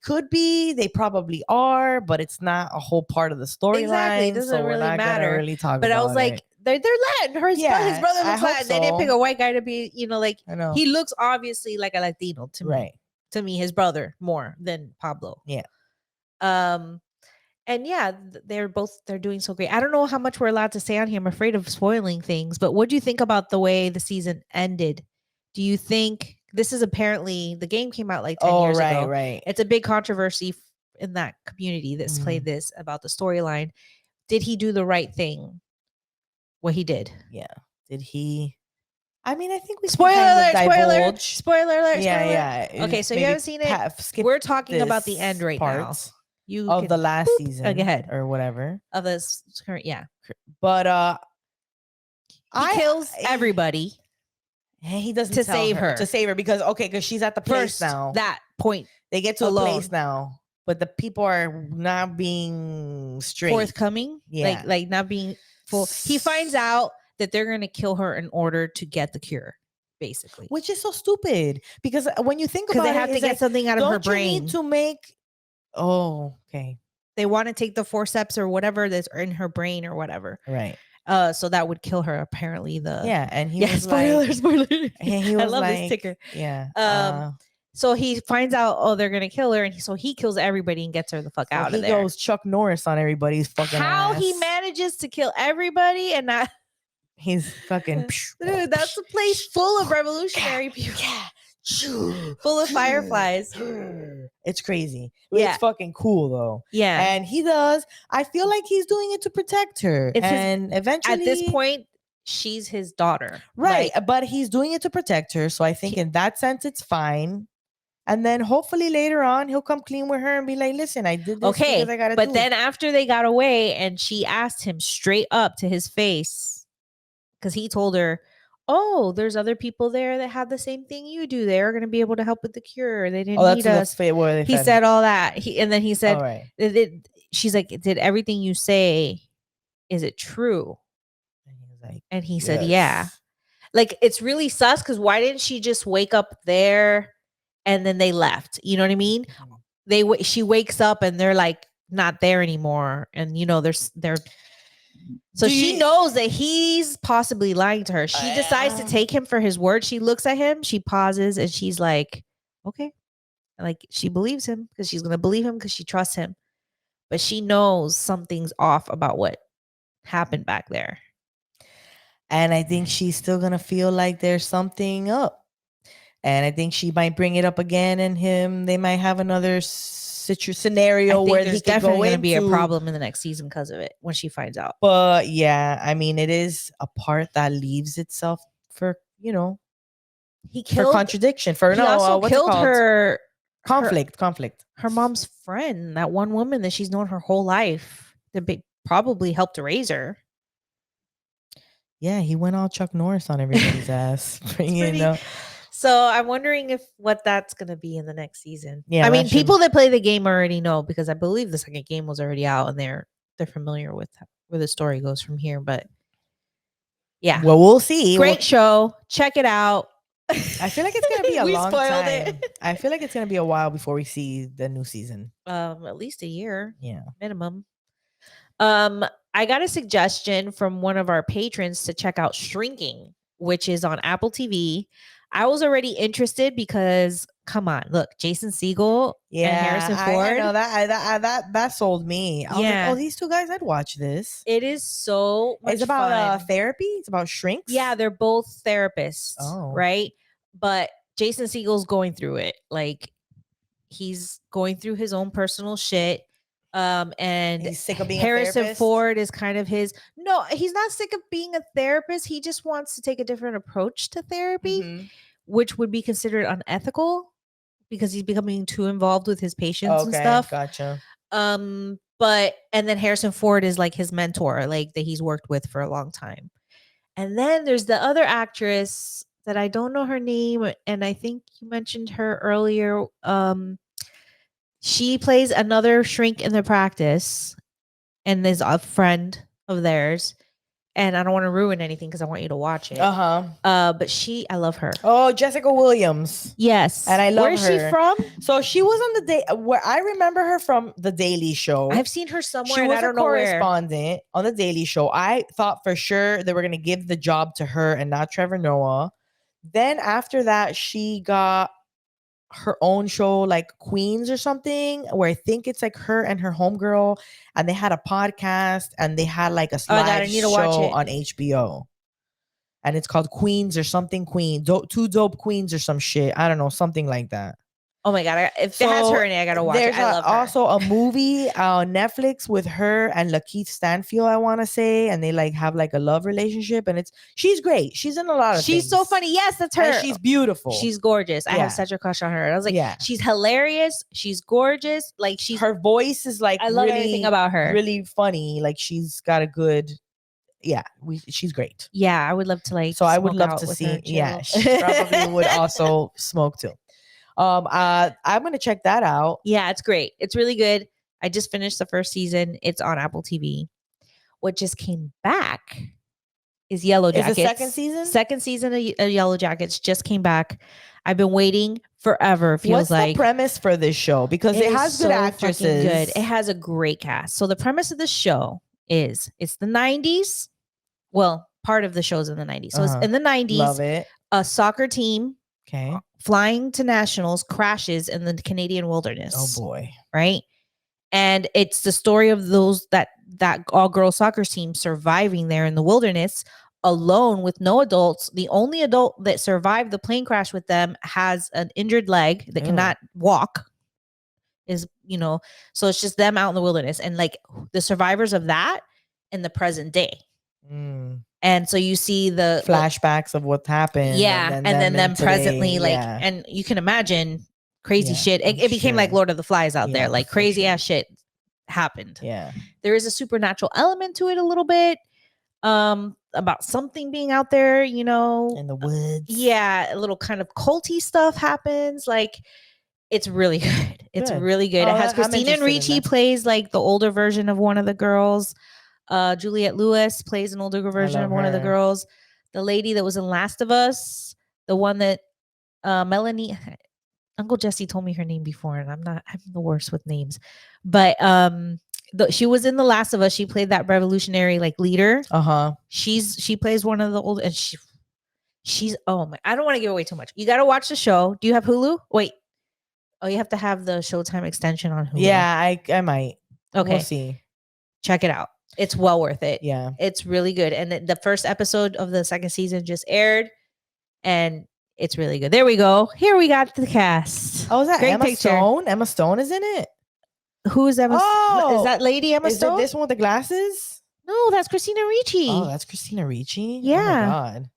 Speaker 1: probably are, but it's not a whole part of the storyline.
Speaker 2: Exactly. It doesn't
Speaker 1: so we're
Speaker 2: really
Speaker 1: not
Speaker 2: matter.
Speaker 1: Gonna really talk
Speaker 2: But
Speaker 1: about
Speaker 2: I was like,
Speaker 1: it.
Speaker 2: they're Latin. His brother
Speaker 1: I
Speaker 2: looks
Speaker 1: hope
Speaker 2: Latin. They didn't pick
Speaker 1: so.
Speaker 2: a white guy to be, like
Speaker 1: I know.
Speaker 2: he looks obviously like a Latino to me.
Speaker 1: Right.
Speaker 2: To me, his brother more than Pablo.
Speaker 1: Yeah.
Speaker 2: And yeah, they're doing so great. I don't know how much we're allowed to say on here. I'm afraid of spoiling things, but what do you think about the way the season ended? Do you think this is apparently the game came out like 10 years ago?
Speaker 1: Right.
Speaker 2: It's a big controversy in that community that's played this about the storyline. Did he do the right thing what he did.
Speaker 1: Yeah. Did he? I mean, I think we can
Speaker 2: Spoiler
Speaker 1: kind of
Speaker 2: alert! Spoiler!
Speaker 1: divulge.
Speaker 2: Spoiler alert!
Speaker 1: Yeah,
Speaker 2: Spoiler
Speaker 1: yeah.
Speaker 2: alert. Okay, so you
Speaker 1: Maybe
Speaker 2: haven't seen it.
Speaker 1: skip
Speaker 2: We're talking about the
Speaker 1: this
Speaker 2: end right
Speaker 1: part
Speaker 2: now. You
Speaker 1: of
Speaker 2: can
Speaker 1: the last
Speaker 2: boop,
Speaker 1: season
Speaker 2: go ahead.
Speaker 1: or whatever.
Speaker 2: Of this current, yeah.
Speaker 1: But
Speaker 2: He kills everybody
Speaker 1: he doesn't
Speaker 2: to
Speaker 1: tell
Speaker 2: save
Speaker 1: her
Speaker 2: her.
Speaker 1: to save her because she's at the place
Speaker 2: First,
Speaker 1: now.
Speaker 2: that point
Speaker 1: They get to
Speaker 2: alone.
Speaker 1: a place now, but the people are not being straight.
Speaker 2: Forthcoming,
Speaker 1: Yeah.
Speaker 2: like not being full. He finds out that they're gonna kill her in order to get the cure, basically.
Speaker 1: Which is so stupid because when you think about
Speaker 2: Because
Speaker 1: it,
Speaker 2: they have to
Speaker 1: it's
Speaker 2: get
Speaker 1: like,
Speaker 2: something out of her
Speaker 1: don't you
Speaker 2: brain.
Speaker 1: need to make? Oh, okay,
Speaker 2: They want to take the forceps or whatever that's in her brain or whatever.
Speaker 1: right.
Speaker 2: So that would kill her. Apparently,
Speaker 1: Yeah, and he was
Speaker 2: spoiler,
Speaker 1: like,
Speaker 2: spoiler.
Speaker 1: and he
Speaker 2: I
Speaker 1: was
Speaker 2: love
Speaker 1: like,
Speaker 2: this ticker.
Speaker 1: Yeah.
Speaker 2: So he finds out, oh, they're gonna kill her, and so he kills everybody and gets her the fuck
Speaker 1: So
Speaker 2: out
Speaker 1: he
Speaker 2: of there.
Speaker 1: goes Chuck Norris on everybody's fucking
Speaker 2: How he
Speaker 1: ass.
Speaker 2: manages to kill everybody and not
Speaker 1: He's fucking
Speaker 2: dude, that's a place full of revolutionary people. Full of fireflies.
Speaker 1: It's crazy.
Speaker 2: Yeah.
Speaker 1: It's fucking cool though.
Speaker 2: Yeah.
Speaker 1: And he does. I feel like he's doing it to protect her.
Speaker 2: It's his-
Speaker 1: and eventually,
Speaker 2: At this point, she's his daughter.
Speaker 1: right?
Speaker 2: Like,
Speaker 1: But he's doing it to protect her. So I think in that sense, it's fine. And then hopefully later on, he'll come clean with her and be like, "Listen, I did this
Speaker 2: okay,
Speaker 1: because I gotta
Speaker 2: but
Speaker 1: do
Speaker 2: then
Speaker 1: it."
Speaker 2: after they got away and she asked him straight up to his face, because he told her, oh, there's other people there that have the same thing you do. They're going to be able to help with the cure. They didn't need us.
Speaker 1: Where they
Speaker 2: He said all that. And then he said,
Speaker 1: "All right."
Speaker 2: She's like, did everything you say, is it true?
Speaker 1: And he was like,
Speaker 2: And he said, yeah. Like, it's really sus because why didn't she just wake up there and then they left? You know what I mean? She wakes up and they're like not there anymore. And you know, they're so she knows that he's possibly lying to her. She decides to take him for his word. She looks at him, she pauses, and she's like, okay. Like she believes him because she's gonna believe him because she trusts him. But she knows something's off about what happened back there.
Speaker 1: And I think she's still gonna feel like there's something up. And I think she might bring it up again, and they might have another scenario where
Speaker 2: there's
Speaker 1: he could
Speaker 2: definitely
Speaker 1: go
Speaker 2: going to be a
Speaker 1: into-
Speaker 2: problem in the next season because of it when she finds out.
Speaker 1: But yeah, I mean, it is a part that leaves itself for
Speaker 2: He
Speaker 1: for
Speaker 2: killed.
Speaker 1: contradiction. For
Speaker 2: He also
Speaker 1: what's it
Speaker 2: killed
Speaker 1: called?
Speaker 2: her
Speaker 1: Conflict.
Speaker 2: her mom's friend, that one woman that she's known her whole life, that probably helped to raise her.
Speaker 1: Yeah, he went all Chuck Norris on everybody's ass.
Speaker 2: So I'm wondering what that's going to be in the next season.
Speaker 1: Yeah,
Speaker 2: I mean, people that play the game already know because I believe the second game was already out and they're familiar with where the story goes from here. But yeah,
Speaker 1: well, we'll see.
Speaker 2: Great show. Check it out.
Speaker 1: I feel like it's gonna be a
Speaker 2: We
Speaker 1: long
Speaker 2: spoiled
Speaker 1: time.
Speaker 2: it.
Speaker 1: I feel like it's gonna be a while before we see the new season.
Speaker 2: At least a year.
Speaker 1: Yeah.
Speaker 2: Minimum. I got a suggestion from one of our patrons to check out Shrinking, which is on Apple TV. I was already interested because come on, look, Jason Segel and Harrison Ford.
Speaker 1: I know that sold me. I was like, oh, these two guys, I'd watch this.
Speaker 2: It is so much
Speaker 1: It's about
Speaker 2: fun.
Speaker 1: therapy. It's about shrinks.
Speaker 2: Yeah, they're both therapists, right? But Jason Segel's going through it. Like he's going through his own personal shit. And
Speaker 1: he's sick of being
Speaker 2: Harrison
Speaker 1: a therapist.
Speaker 2: Ford is kind of no, he's not sick of being a therapist. He just wants to take a different approach to therapy, which would be considered unethical because he's becoming too involved with his patients and stuff.
Speaker 1: Gotcha.
Speaker 2: But and then Harrison Ford is like his mentor, like that he's worked with for a long time. And then there's the other actress that I don't know her name, and I think you mentioned her earlier. She plays another shrink in the practice and is a friend of theirs. And I don't want to ruin anything because I want you to watch it. But I love her.
Speaker 1: Oh, Jessica Williams.
Speaker 2: Yes.
Speaker 1: And I love her.
Speaker 2: Where is she from?
Speaker 1: So she was on where I remember her from The Daily Show.
Speaker 2: I've seen her somewhere.
Speaker 1: She was
Speaker 2: I don't
Speaker 1: a
Speaker 2: know
Speaker 1: correspondent on The Daily Show. I thought for sure they were going to give the job to her and not Trevor Noah. Then after that, she got her own show like Queens or something, where I think it's like her and her homegirl, and they had a podcast and they had like a live show on HBO, and it's called Queens or something. Two dope queens or some shit. I don't know, something like that.
Speaker 2: Oh my god! If it has
Speaker 1: So,
Speaker 2: her in it, I gotta watch it.
Speaker 1: there's
Speaker 2: I love her.
Speaker 1: also a movie on Netflix with her and Lakeith Stanfield, I want to say, and they like have like a love relationship, and she's great. She's in a lot of
Speaker 2: She's
Speaker 1: things.
Speaker 2: so funny. Yes, that's her.
Speaker 1: And she's beautiful.
Speaker 2: She's gorgeous. I
Speaker 1: Yeah.
Speaker 2: have such a crush on her. I was like,
Speaker 1: Yeah.
Speaker 2: she's hilarious. She's gorgeous. Like
Speaker 1: her voice is like
Speaker 2: I love
Speaker 1: really,
Speaker 2: everything about her.
Speaker 1: really funny. Like she's got a good, she's great.
Speaker 2: Yeah, I would love to like.
Speaker 1: So I would
Speaker 2: smoke
Speaker 1: love
Speaker 2: out
Speaker 1: to
Speaker 2: with
Speaker 1: see.
Speaker 2: her,
Speaker 1: Yeah,
Speaker 2: chill.
Speaker 1: she probably would also smoke too. I'm gonna check that out.
Speaker 2: Yeah, it's great. It's really good. I just finished the first season. It's on Apple TV. What just came back is Yellow
Speaker 1: Is
Speaker 2: Jackets.
Speaker 1: the second season?
Speaker 2: Second season of Yellow Jackets just came back. I've been waiting forever. Feels
Speaker 1: What's
Speaker 2: like
Speaker 1: the premise for this show? Because it
Speaker 2: is
Speaker 1: has good
Speaker 2: so
Speaker 1: actresses.
Speaker 2: fucking good. It has a great cast. So the premise of the show is it's the 90s. Well, part of the show's in the 90s. So it's in the 90s.
Speaker 1: Love it.
Speaker 2: A soccer team
Speaker 1: Okay.
Speaker 2: flying to nationals crashes in the Canadian wilderness.
Speaker 1: Oh boy.
Speaker 2: Right? And it's the story of those that all-girl soccer team surviving there in the wilderness alone with no adults. The only adult that survived the plane crash with them has an injured leg that cannot walk. So it's just them out in the wilderness and like the survivors of that in the present day. And so you see the
Speaker 1: flashbacks of what happened.
Speaker 2: Yeah. And then them presently, like,
Speaker 1: yeah.
Speaker 2: and you can imagine crazy shit. It became like Lord of the Flies out there. Like crazy ass shit happened.
Speaker 1: Yeah.
Speaker 2: There is a supernatural element to it a little bit. About something being out there, in
Speaker 1: the woods.
Speaker 2: Yeah, a little kind of culty stuff happens. Like, it's really good. It's really good. It has Christina Ricci plays like the older version of one of the girls. Juliette Lewis plays an older version of one of the girls. The lady that was in Last of Us, the one that Melanie, Uncle Jesse told me her name before, and I'm the worst with names, but she was in The Last of Us. She played that revolutionary like leader. She plays one of the old, and she's oh my, I don't want to give away too much. You got to watch the show. Do you have Hulu? Wait. Oh, you have to have the Showtime extension on Hulu.
Speaker 1: Yeah, I might.
Speaker 2: Okay.
Speaker 1: We'll see.
Speaker 2: Check it out. It's well worth it.
Speaker 1: Yeah.
Speaker 2: It's really good. And the first episode of the second season just aired, and it's really good. There we go. Here we got the cast.
Speaker 1: Oh, is that
Speaker 2: Great
Speaker 1: Emma
Speaker 2: picture.
Speaker 1: Stone? Emma Stone is in it.
Speaker 2: Who is Emma?
Speaker 1: Oh,
Speaker 2: is that lady Emma Stone?
Speaker 1: Is it this one with the glasses?
Speaker 2: No, that's Christina Ricci.
Speaker 1: Oh, that's Christina Ricci?
Speaker 2: Yeah.
Speaker 1: Oh my God.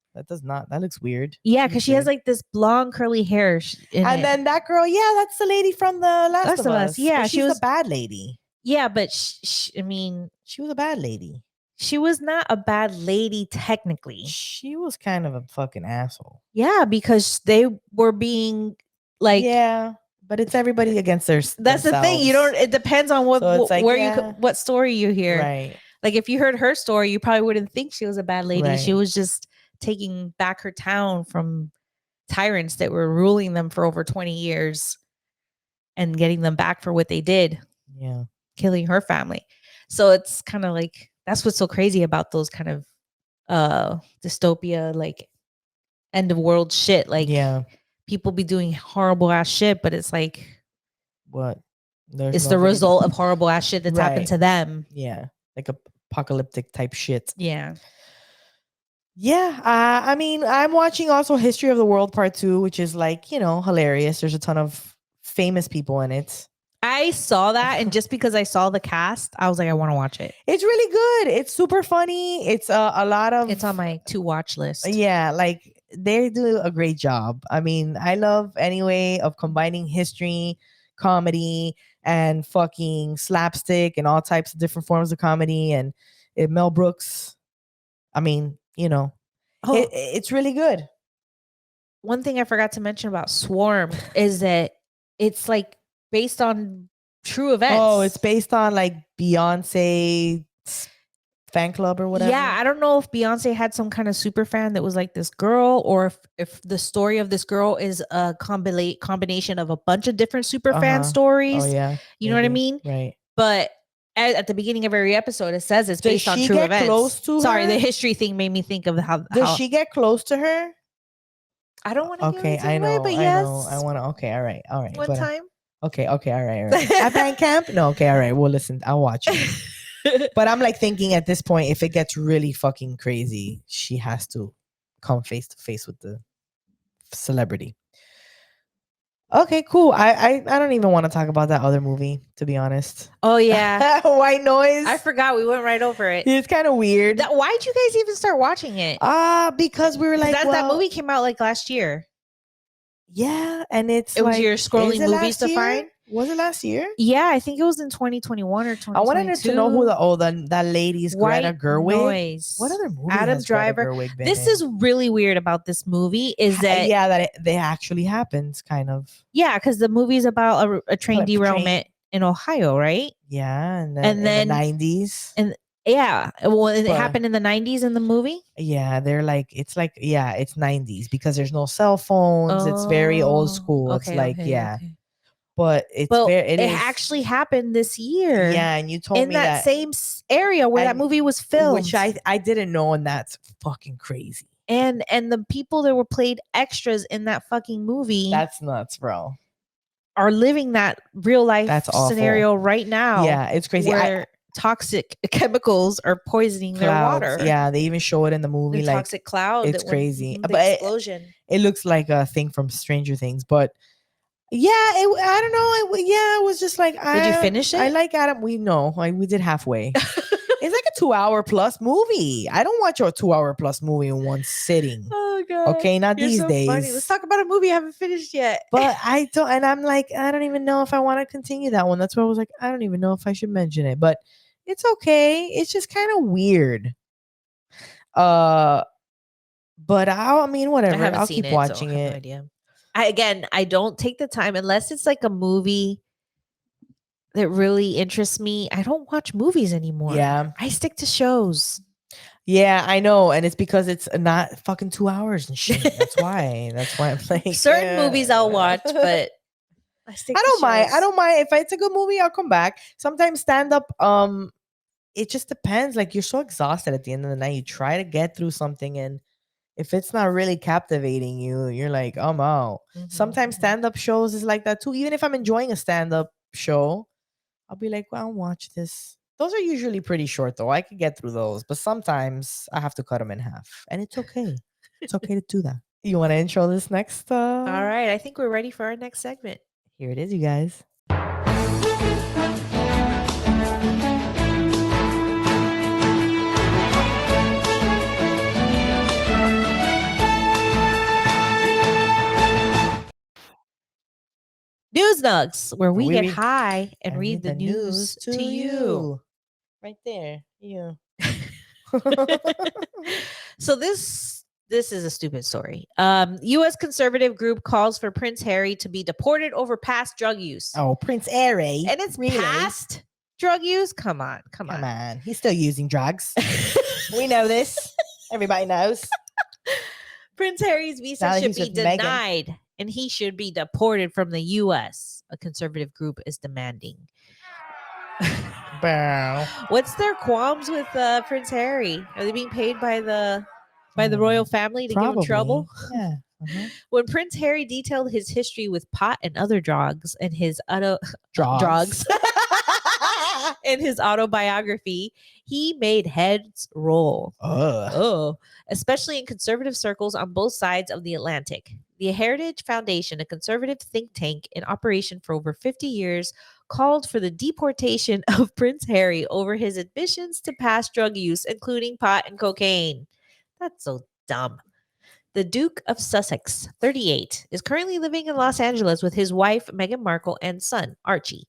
Speaker 1: That looks weird.
Speaker 2: Yeah, because she has like this blonde curly hair.
Speaker 1: Then that girl, that's the lady from the Last of Us.
Speaker 2: Yeah,
Speaker 1: but she was a bad lady.
Speaker 2: Yeah, but
Speaker 1: she was a bad lady.
Speaker 2: She was not a bad lady technically.
Speaker 1: She was kind of a fucking asshole.
Speaker 2: Yeah, because they were being like,
Speaker 1: yeah, but it's everybody against their.
Speaker 2: That's the thing. It depends on what story you hear.
Speaker 1: Right.
Speaker 2: Like if you heard her story, you probably wouldn't think she was a bad lady.
Speaker 1: Right.
Speaker 2: She was just taking back her town from tyrants that were ruling them for over 20 years and getting them back for what they did.
Speaker 1: Yeah.
Speaker 2: Killing her family. So it's kind of like, that's what's so crazy about those kind of dystopia, like end of world shit. Like people be doing horrible ass shit, but it's like,
Speaker 1: what?
Speaker 2: It's the result of horrible ass shit that's happened to them.
Speaker 1: Yeah. Like apocalyptic type shit.
Speaker 2: Yeah.
Speaker 1: Yeah. I'm watching also History of the World Part 2, which is like, hilarious. There's a ton of famous people in it.
Speaker 2: I saw that, and just because I saw the cast, I was like, I want to watch it.
Speaker 1: It's really good. It's super funny. It's a lot of.
Speaker 2: It's on my to watch list.
Speaker 1: Yeah, like they do a great job. I love anyway of combining history, comedy, and fucking slapstick and all types of different forms of comedy. And Mel Brooks, it's really good.
Speaker 2: One thing I forgot to mention about Swarm is that it's like based on true events.
Speaker 1: Oh, it's based on like Beyonce fan club or whatever.
Speaker 2: Yeah, I don't know if Beyonce had some kind of super fan that was like this girl, or if the story of this girl is a combination of a bunch of different super fan stories.
Speaker 1: Oh yeah,
Speaker 2: you know what I mean?
Speaker 1: Right.
Speaker 2: But at the beginning of every episode, it says it's based on true events.
Speaker 1: Close to
Speaker 2: Sorry,
Speaker 1: her?
Speaker 2: the history thing made me think of how.
Speaker 1: Does she get close to her?
Speaker 2: I don't want to.
Speaker 1: Okay,
Speaker 2: I know, but yes,
Speaker 1: I want to. Okay, all right.
Speaker 2: One time.
Speaker 1: Okay, all right. At band camp? No, okay, all right. Well, listen, I'll watch it. But I'm like thinking at this point, if it gets really fucking crazy, she has to come face to face with the celebrity. Okay, cool. I don't even want to talk about that other movie, to be honest.
Speaker 2: Oh yeah,
Speaker 1: White Noise.
Speaker 2: I forgot. We went right over it.
Speaker 1: It's kind of weird.
Speaker 2: Why'd you guys even start watching it?
Speaker 1: Because we were like,
Speaker 2: that movie came out like last year.
Speaker 1: Yeah, and it's
Speaker 2: It was
Speaker 1: like,
Speaker 2: your
Speaker 1: is
Speaker 2: scrolling
Speaker 1: it
Speaker 2: movies
Speaker 1: last
Speaker 2: to
Speaker 1: year?
Speaker 2: find.
Speaker 1: Was it last year?
Speaker 2: Yeah, I think it was in 2021 or 2022.
Speaker 1: I wanted to know who that lady's Greta
Speaker 2: White
Speaker 1: Gerwig.
Speaker 2: Noise.
Speaker 1: What other movie
Speaker 2: Adam
Speaker 1: has Greta
Speaker 2: Driver.
Speaker 1: Gerwig been
Speaker 2: This
Speaker 1: in?
Speaker 2: is really weird about this movie is that
Speaker 1: yeah, that it actually happens, kind of.
Speaker 2: yeah, because the movie's about a train
Speaker 1: Like,
Speaker 2: derailment in Ohio, right?
Speaker 1: Yeah, and
Speaker 2: And
Speaker 1: in
Speaker 2: then-
Speaker 1: the 90s.
Speaker 2: And yeah, well, it
Speaker 1: But-
Speaker 2: happened in the 90s in the movie.
Speaker 1: Yeah, it's 90s because there's no cell phones. It's very old school. It's like, but it is
Speaker 2: actually happened this year.
Speaker 1: Yeah, and you told
Speaker 2: in
Speaker 1: me
Speaker 2: that same area where that
Speaker 1: and-
Speaker 2: movie was filmed,
Speaker 1: which I didn't know, and that's fucking crazy.
Speaker 2: and the people that were played extras in that fucking movie
Speaker 1: That's nuts, bro.
Speaker 2: are living that real life
Speaker 1: That's awful.
Speaker 2: scenario right now.
Speaker 1: Yeah, it's crazy.
Speaker 2: Where toxic chemicals are poisoning their water.
Speaker 1: Yeah, they even show it in the
Speaker 2: The
Speaker 1: movie. Like,
Speaker 2: toxic cloud.
Speaker 1: it's crazy.
Speaker 2: The
Speaker 1: But
Speaker 2: explosion.
Speaker 1: it looks like a thing from Stranger Things. But yeah, I don't know. It was just like,
Speaker 2: Did you finish it?
Speaker 1: I like Adam. We did halfway. It's like a 2-hour plus movie. I don't watch a 2-hour plus movie in one sitting.
Speaker 2: Oh god.
Speaker 1: Okay, not
Speaker 2: You're
Speaker 1: these
Speaker 2: so
Speaker 1: days.
Speaker 2: funny. Let's talk about a movie I haven't finished yet.
Speaker 1: But I don't, and I'm like, I don't even know if I want to continue that one. That's why I was like, I don't even know if I should mention it. But it's okay. It's just kind of weird. But I mean, whatever.
Speaker 2: I haven't
Speaker 1: I'll
Speaker 2: seen
Speaker 1: keep
Speaker 2: it, so
Speaker 1: watching
Speaker 2: I have
Speaker 1: it.
Speaker 2: no idea. I don't take the time unless it's like a movie that really interests me. I don't watch movies anymore.
Speaker 1: Yeah.
Speaker 2: I stick to shows.
Speaker 1: Yeah, I know, and it's because it's not fucking 2 hours and shit. That's why. That's why I'm like,
Speaker 2: Certain movies I'll watch, but I stick.
Speaker 1: I don't
Speaker 2: to
Speaker 1: mind.
Speaker 2: shows.
Speaker 1: I don't mind if it's a good movie. I'll come back. Sometimes stand up. It just depends. Like, you're so exhausted at the end of the night. You try to get through something, and if it's not really captivating you, you're like, I'm out.
Speaker 2: Mhm,
Speaker 1: Sometimes
Speaker 2: mhm.
Speaker 1: stand up shows is like that too. Even if I'm enjoying a stand up show, I'll be like, well, I'll watch this. Those are usually pretty short though. I could get through those, but sometimes I have to cut them in half, and it's okay. It's okay to do that. You want to intro this next?
Speaker 2: All right, I think we're ready for our next segment.
Speaker 1: Here it is, you guys.
Speaker 2: News Nugs, where we
Speaker 1: We
Speaker 2: get
Speaker 1: read-
Speaker 2: high and read the news to you.
Speaker 1: Right there. Yeah.
Speaker 2: So this is a stupid story. U.S. conservative group calls for Prince Harry to be deported over past drug use.
Speaker 1: Oh, Prince Harry.
Speaker 2: And it's
Speaker 1: really?
Speaker 2: past drug use. Come on.
Speaker 1: Come on. He's still using drugs. We know this. Everybody knows.
Speaker 2: Prince Harry's visa
Speaker 1: Now that
Speaker 2: should
Speaker 1: he's
Speaker 2: be
Speaker 1: with Meghan.
Speaker 2: denied, and he should be deported from the U.S. A conservative group is demanding.
Speaker 1: Bow.
Speaker 2: What's their qualms with Prince Harry? Are they being paid by the royal family to give him trouble?
Speaker 1: Yeah. Uh-huh.
Speaker 2: When Prince Harry detailed his history with pot and other drugs and his
Speaker 1: Drugs.
Speaker 2: in his autobiography, he made heads roll.
Speaker 1: Ugh.
Speaker 2: Oh, especially in conservative circles on both sides of the Atlantic. The Heritage Foundation, a conservative think tank in operation for over 50 years, called for the deportation of Prince Harry over his admissions to past drug use, including pot and cocaine. That's so dumb. The Duke of Sussex, 38, is currently living in Los Angeles with his wife, Meghan Markle, and son, Archie.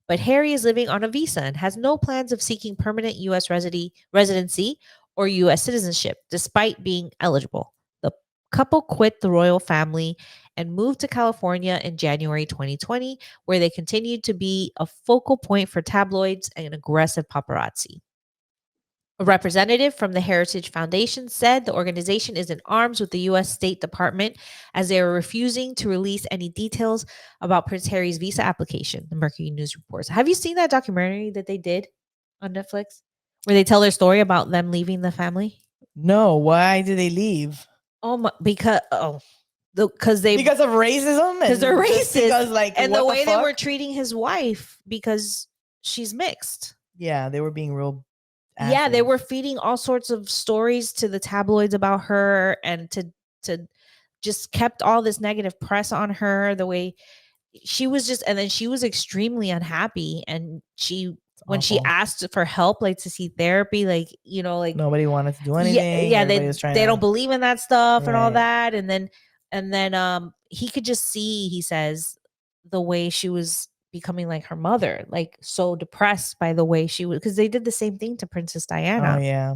Speaker 2: But Harry is living on a visa and has no plans of seeking permanent U.S. residency or U.S. citizenship, despite being eligible. The couple quit the royal family and moved to California in January 2020, where they continued to be a focal point for tabloids and aggressive paparazzi. A representative from the Heritage Foundation said the organization is in arms with the U.S. State Department as they are refusing to release any details about Prince Harry's visa application, the Mercury News reports. Have you seen that documentary that they did on Netflix where they tell their story about them leaving the family?
Speaker 1: No, why did they leave?
Speaker 2: Oh my, because of
Speaker 1: racism?
Speaker 2: because they're
Speaker 1: Just
Speaker 2: racist
Speaker 1: Because, like,
Speaker 2: and
Speaker 1: what
Speaker 2: the way they
Speaker 1: fuck?
Speaker 2: were treating his wife because she's mixed.
Speaker 1: Yeah, they were being real.
Speaker 2: Yeah, they
Speaker 1: assholes.
Speaker 2: were feeding all sorts of stories to the tabloids about her and to just kept all this negative press on her, the way she was just, and then she was extremely unhappy. And when she
Speaker 1: awful.
Speaker 2: asked for help, like to see therapy, like, like
Speaker 1: Nobody wanted to do
Speaker 2: yeah,
Speaker 1: anything.
Speaker 2: yeah,
Speaker 1: Everybody was trying
Speaker 2: they
Speaker 1: to.
Speaker 2: don't believe in that stuff and all
Speaker 1: Right.
Speaker 2: that. And then he could just see, he says, the way she was becoming like her mother, like so depressed by the way she was, because they did the same thing to Princess Diana.
Speaker 1: Oh yeah.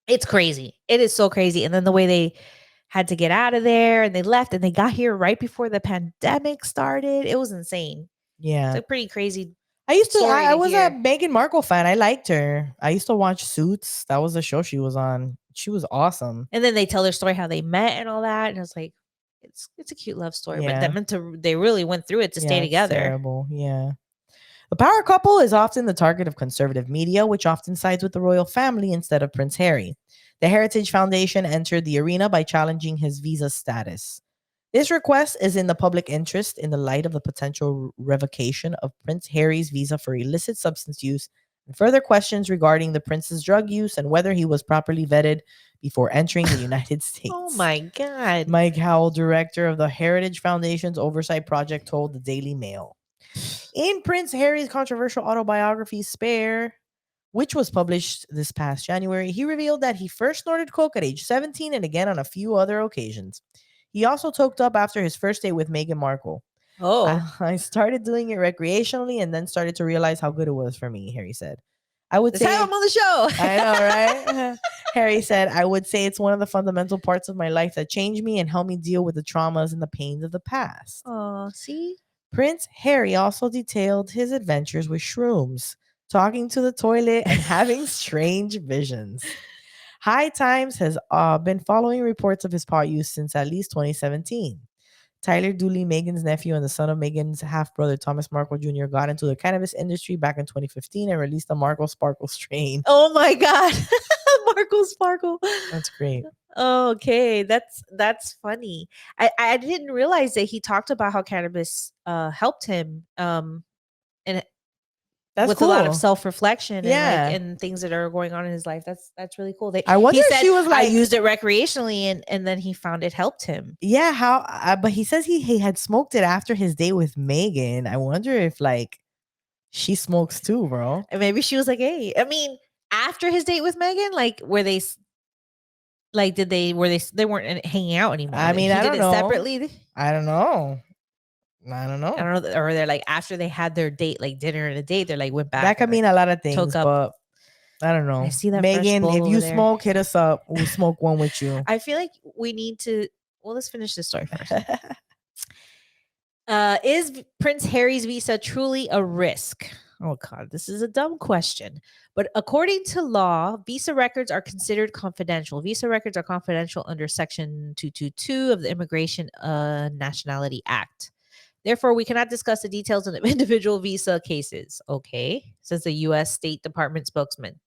Speaker 2: It's crazy. It is so crazy. And then the way they had to get out of there, and they left, and they got here right before the pandemic started. It was insane.
Speaker 1: Yeah.
Speaker 2: It's a pretty crazy.
Speaker 1: I was a
Speaker 2: hear.
Speaker 1: Meghan Markle fan. I liked her. I used to watch Suits. That was the show she was on. She was awesome.
Speaker 2: And then they tell their story, how they met and all that. And it's like, it's a cute love story, but they really went through it to stay
Speaker 1: it's
Speaker 2: together.
Speaker 1: terrible. Yeah. The power couple is often the target of conservative media, which often sides with the royal family instead of Prince Harry. The Heritage Foundation entered the arena by challenging his visa status. This request is in the public interest in the light of the potential revocation of Prince Harry's visa for illicit substance use and further questions regarding the prince's drug use and whether he was properly vetted before entering the United States.
Speaker 2: Oh my God.
Speaker 1: Mike Howell, director of the Heritage Foundation's Oversight Project, told the Daily Mail. In Prince Harry's controversial autobiography, Spare, which was published this past January, he revealed that he first snorted coke at age 17 and again on a few other occasions. He also toked up after his first date with Meghan Markle.
Speaker 2: Oh,
Speaker 1: I started doing it recreationally and then started to realize how good it was for me, Harry said. I would
Speaker 2: let's
Speaker 1: say
Speaker 2: have him on the show.
Speaker 1: I know, right? Harry said, I would say it's one of the fundamental parts of my life that changed me and helped me deal with the traumas and the pains of the past.
Speaker 2: Oh, see?
Speaker 1: Prince Harry also detailed his adventures with shrooms, talking to the toilet and having strange visions. High Times has been following reports of his pot use since at least 2017. Tyler Dooley, Meghan's nephew and the son of Meghan's half-brother Thomas Markle Jr., got into the cannabis industry back in 2015 and released the Markle Sparkle strain.
Speaker 2: Oh my God. Markle Sparkle.
Speaker 1: That's great.
Speaker 2: Okay, that's funny. I didn't realize that he talked about how cannabis helped him and
Speaker 1: That's
Speaker 2: with
Speaker 1: cool.
Speaker 2: a lot of self-reflection
Speaker 1: Yeah.
Speaker 2: and things that are going on in his life. That's really cool.
Speaker 1: I wonder
Speaker 2: he
Speaker 1: if
Speaker 2: said,
Speaker 1: she was
Speaker 2: I
Speaker 1: like,
Speaker 2: used it recreationally and then he found it helped him.
Speaker 1: yeah, how? But he says he had smoked it after his date with Meghan. I wonder if like she smokes too, bro.
Speaker 2: And maybe she was like, hey, I mean, after his date with Meghan, like were they like they weren't hanging out anymore?
Speaker 1: I mean,
Speaker 2: he
Speaker 1: I
Speaker 2: did
Speaker 1: don't
Speaker 2: it
Speaker 1: know.
Speaker 2: separately.
Speaker 1: I don't know.
Speaker 2: I don't know. Or they're like after they had their date, like dinner and a date, they're like went back.
Speaker 1: That could mean a lot of things,
Speaker 2: took up.
Speaker 1: but I don't know.
Speaker 2: I see that fresh
Speaker 1: Meghan,
Speaker 2: bowl
Speaker 1: if you
Speaker 2: over there.
Speaker 1: smoke, hit us up. We'll smoke one with you.
Speaker 2: I feel like we need to. Well, let's finish this story first. Is Prince Harry's visa truly a risk? Oh God, this is a dumb question. But according to law, visa records are considered confidential. Visa records are confidential under Section 222 of the Immigration Nationality Act. Therefore, we cannot discuss the details of individual visa cases. Okay, says the U.S. State Department spokesman.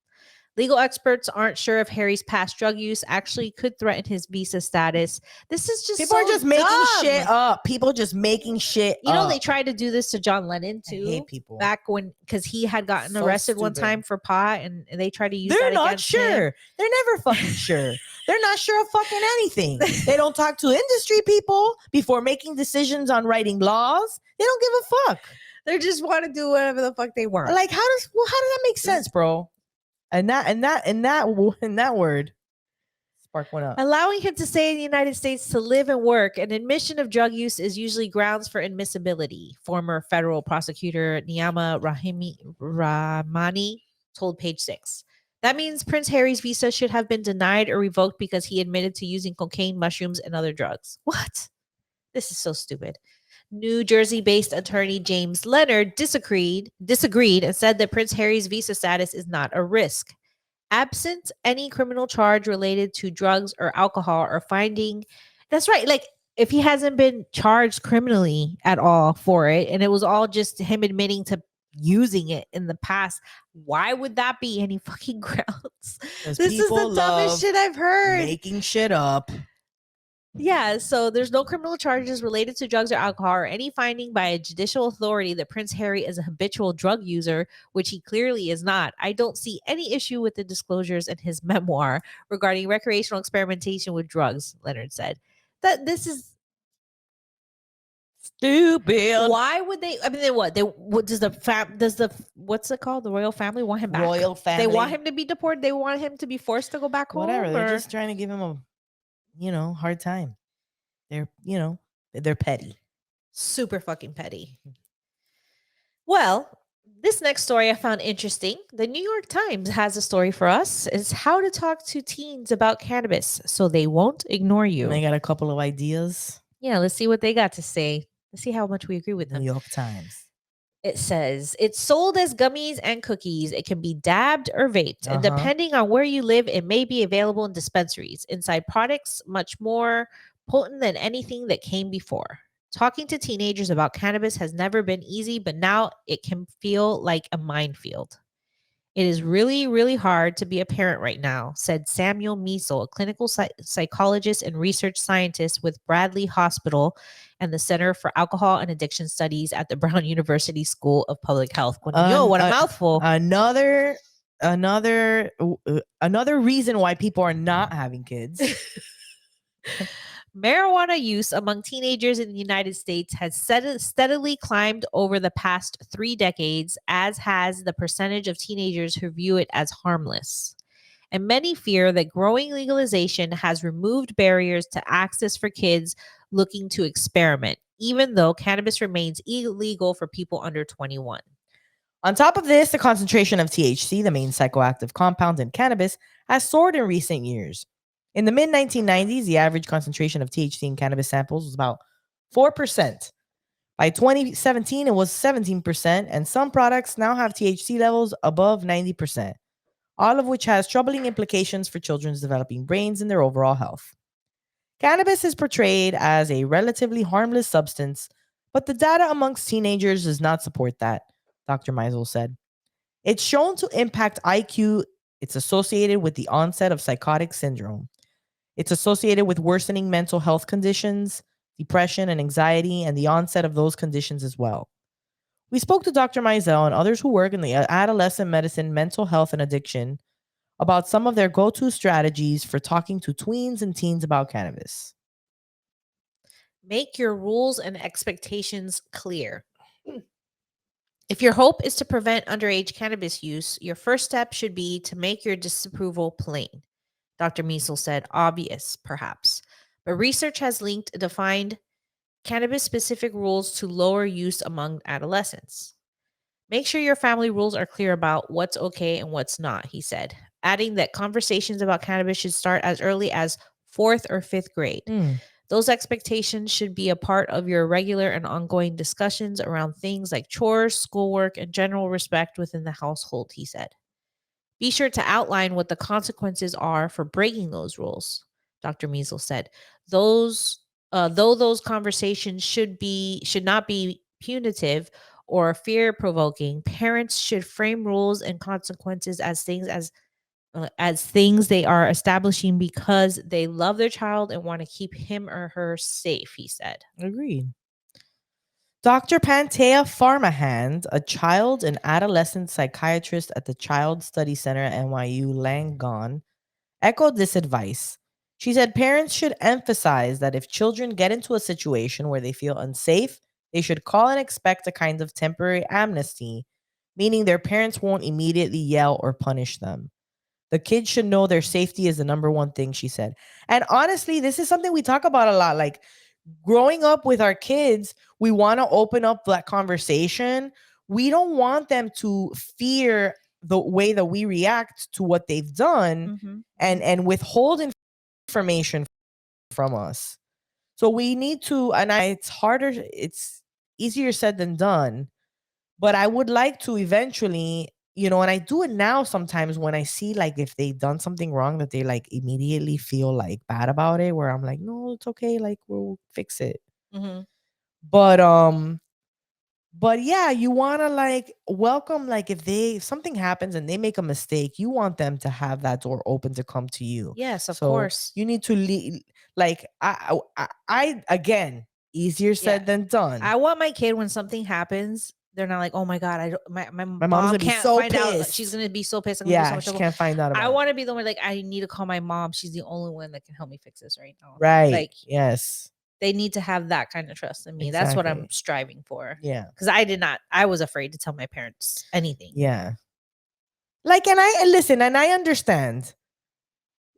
Speaker 2: Legal experts aren't sure if Harry's past drug use actually could threaten his visa status. This is just
Speaker 1: People are just making
Speaker 2: dumb.
Speaker 1: shit up. People just making shit
Speaker 2: You know,
Speaker 1: up.
Speaker 2: they tried to do this to John Lennon
Speaker 1: I
Speaker 2: too.
Speaker 1: hate people.
Speaker 2: Back when, because he had gotten
Speaker 1: So
Speaker 2: arrested one
Speaker 1: stupid.
Speaker 2: time for pot, and they tried to use
Speaker 1: They're
Speaker 2: that
Speaker 1: not
Speaker 2: against
Speaker 1: sure.
Speaker 2: him.
Speaker 1: They're never fucking sure. They're not sure of fucking anything. They don't talk to industry people before making decisions on writing laws. They don't give a fuck.
Speaker 2: They just want to do whatever the fuck they want.
Speaker 1: Like, how does that make sense, bro? And that word, spark one up.
Speaker 2: Allowing him to stay in the United States to live and work, an admission of drug use is usually grounds for admissibility. Former federal prosecutor Niyama Rahmani told Page 6. That means Prince Harry's visa should have been denied or revoked because he admitted to using cocaine, mushrooms, and other drugs. What? This is so stupid. New Jersey-based attorney James Leonard disagreed and said that Prince Harry's visa status is not a risk. Absent any criminal charge related to drugs or alcohol or finding, that's right, like if he hasn't been charged criminally at all for it and it was all just him admitting to using it in the past, why would that be any fucking grounds? This is the dumbest shit I've heard.
Speaker 1: Making shit up.
Speaker 2: Yeah, so there's no criminal charges related to drugs or alcohol or any finding by a judicial authority that Prince Harry is a habitual drug user, which he clearly is not. I don't see any issue with the disclosures in his memoir regarding recreational experimentation with drugs, Leonard said. that this is
Speaker 1: Stupid.
Speaker 2: why would they? I mean, they what? They what does the what's it called? The royal family want him back?
Speaker 1: Royal
Speaker 2: They want
Speaker 1: family.
Speaker 2: him to be deported. They want him to be forced to go back
Speaker 1: Whatever.
Speaker 2: home.
Speaker 1: They're
Speaker 2: Or
Speaker 1: just trying to give him a hard time. They're petty.
Speaker 2: super fucking petty. Well, this next story I found interesting. The New York Times has a story for us. It's how to talk to teens about cannabis so they won't ignore you.
Speaker 1: And they got a couple of ideas.
Speaker 2: Yeah, let's see what they got to say. Let's see how much we agree with
Speaker 1: New
Speaker 2: them.
Speaker 1: York Times.
Speaker 2: It says it's sold as gummies and cookies. It can be dabbed or vaped. And
Speaker 1: Uh-huh.
Speaker 2: depending on where you live, it may be available in dispensaries. Inside products, much more potent than anything that came before. Talking to teenagers about cannabis has never been easy, but now it can feel like a minefield. It is really, really hard to be a parent right now, said Samuel Measle, a clinical psychologist and research scientist with Bradley Hospital and the Center for Alcohol and Addiction Studies at the Brown University School of Public Health. Yo, what a mouthful.
Speaker 1: Another reason why people are not having kids.
Speaker 2: Marijuana use among teenagers in the United States has steadily climbed over the past 3 decades, as has the percentage of teenagers who view it as harmless. And many fear that growing legalization has removed barriers to access for kids looking to experiment, even though cannabis remains illegal for people under 21.
Speaker 1: On top of this, the concentration of THC, the main psychoactive compound in cannabis, has soared in recent years. In the mid-1990s, the average concentration of THC in cannabis samples was about 4%. By 2017, it was 17%, and some products now have THC levels above 90%, all of which has troubling implications for children's developing brains and their overall health. Cannabis is portrayed as a relatively harmless substance, but the data amongst teenagers does not support that, Dr. Meisel said. It's shown to impact IQ. It's associated with the onset of psychotic syndrome. It's associated with worsening mental health conditions, depression and anxiety, and the onset of those conditions as well. We spoke to Dr. Meisel and others who work in the adolescent medicine, mental health, and addiction about some of their go-to strategies for talking to tweens and teens about cannabis.
Speaker 2: Make your rules and expectations clear. If your hope is to prevent underage cannabis use, your first step should be to make your disapproval plain. Dr. Measle said, obvious, perhaps. But research has linked defined cannabis-specific rules to lower use among adolescents. Make sure your family rules are clear about what's okay and what's not, he said, adding that conversations about cannabis should start as early as 4th or 5th grade. Those expectations should be a part of your regular and ongoing discussions around things like chores, schoolwork, and general respect within the household, he said. Be sure to outline what the consequences are for breaking those rules, Dr. Measle said. Though those conversations should not be punitive or fear-provoking, parents should frame rules and consequences as things they are establishing because they love their child and want to keep him or her safe, he said.
Speaker 1: Agreed. Dr. Pantea Farmahand, a child and adolescent psychiatrist at the Child Study Center at NYU Langone, echoed this advice. She said parents should emphasize that if children get into a situation where they feel unsafe, they should call and expect a kind of temporary amnesty, meaning their parents won't immediately yell or punish them. The kids should know their safety is the number one thing, she said. And honestly, this is something we talk about a lot. Like, growing up with our kids, we want to open up that conversation. We don't want them to fear the way that we react to what they've done and withhold information from us. So we need to, and it's harder, it's easier said than done, but I would like to eventually, and I do it now sometimes when I see like if they've done something wrong that they like immediately feel like bad about it, where I'm like, no, it's okay, like we'll fix it. But yeah, you want to like welcome, like if something happens and they make a mistake, you want them to have that door open to come to you.
Speaker 2: Yes, of course.
Speaker 1: You need to like I again, easier said than done.
Speaker 2: I want my kid when something happens they're not like, oh my god, I don't, my
Speaker 1: mom's
Speaker 2: mom
Speaker 1: gonna be
Speaker 2: can't
Speaker 1: so
Speaker 2: find out. She's
Speaker 1: pissed.
Speaker 2: gonna be so pissed. I'm gonna be so
Speaker 1: Yeah,
Speaker 2: much
Speaker 1: she
Speaker 2: trouble.
Speaker 1: can't find out about
Speaker 2: I
Speaker 1: it.
Speaker 2: want to be the one like, I need to call my mom. She's the only one that can help me fix this right now.
Speaker 1: Right.
Speaker 2: Like,
Speaker 1: yes.
Speaker 2: they need to have that kind of trust in me. That's what I'm
Speaker 1: Exactly.
Speaker 2: striving for.
Speaker 1: Yeah.
Speaker 2: Because I was afraid to tell my parents anything.
Speaker 1: Yeah. Like, and I listen, and I understand.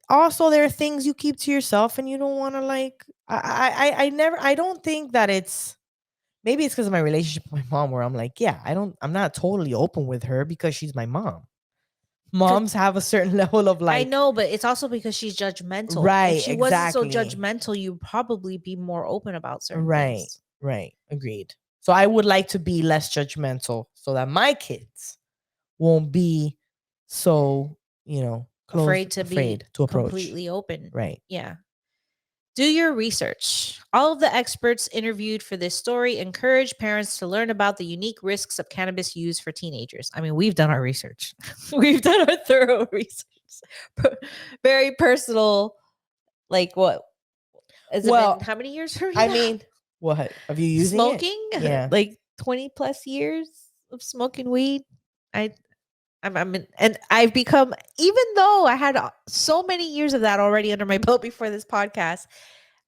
Speaker 1: Also, there are things you keep to yourself, and you don't want to like. I don't think that it's. Maybe it's because of my relationship with my mom, where I'm like, yeah, I'm not totally open with her because she's my mom. Moms have a certain level of like.
Speaker 2: I know, but it's also because she's judgmental.
Speaker 1: Right,
Speaker 2: If she wasn't so
Speaker 1: exactly.
Speaker 2: judgmental, you'd probably be more open about certain
Speaker 1: Right,
Speaker 2: things.
Speaker 1: right. Agreed. So I would like to be less judgmental so that my kids won't be so,
Speaker 2: Afraid to be
Speaker 1: to approach.
Speaker 2: completely open.
Speaker 1: Right.
Speaker 2: Yeah. Do your research. All of the experts interviewed for this story encourage parents to learn about the unique risks of cannabis use for teenagers. I mean, we've done our research. We've done our thorough research. Very personal. Like what? Has it been how many years for you
Speaker 1: I
Speaker 2: now?
Speaker 1: mean, what? Have you using
Speaker 2: Smoking?
Speaker 1: it? Yeah.
Speaker 2: Like 20 plus years of smoking weed. And I've become, even though I had so many years of that already under my belt before this podcast,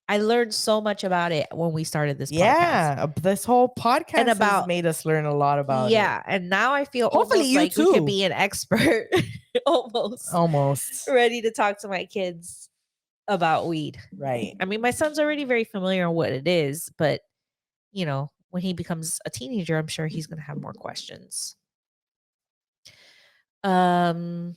Speaker 2: I learned so much about it when we started this podcast.
Speaker 1: Yeah. This whole podcast has made us learn a lot about it.
Speaker 2: Yeah. And now I feel
Speaker 1: Hopefully
Speaker 2: almost
Speaker 1: you
Speaker 2: like we
Speaker 1: too.
Speaker 2: could be an expert. Almost. Ready to talk to my kids about weed.
Speaker 1: Right.
Speaker 2: I mean, my son's already very familiar on what it is, but when he becomes a teenager, I'm sure he's going to have more questions. So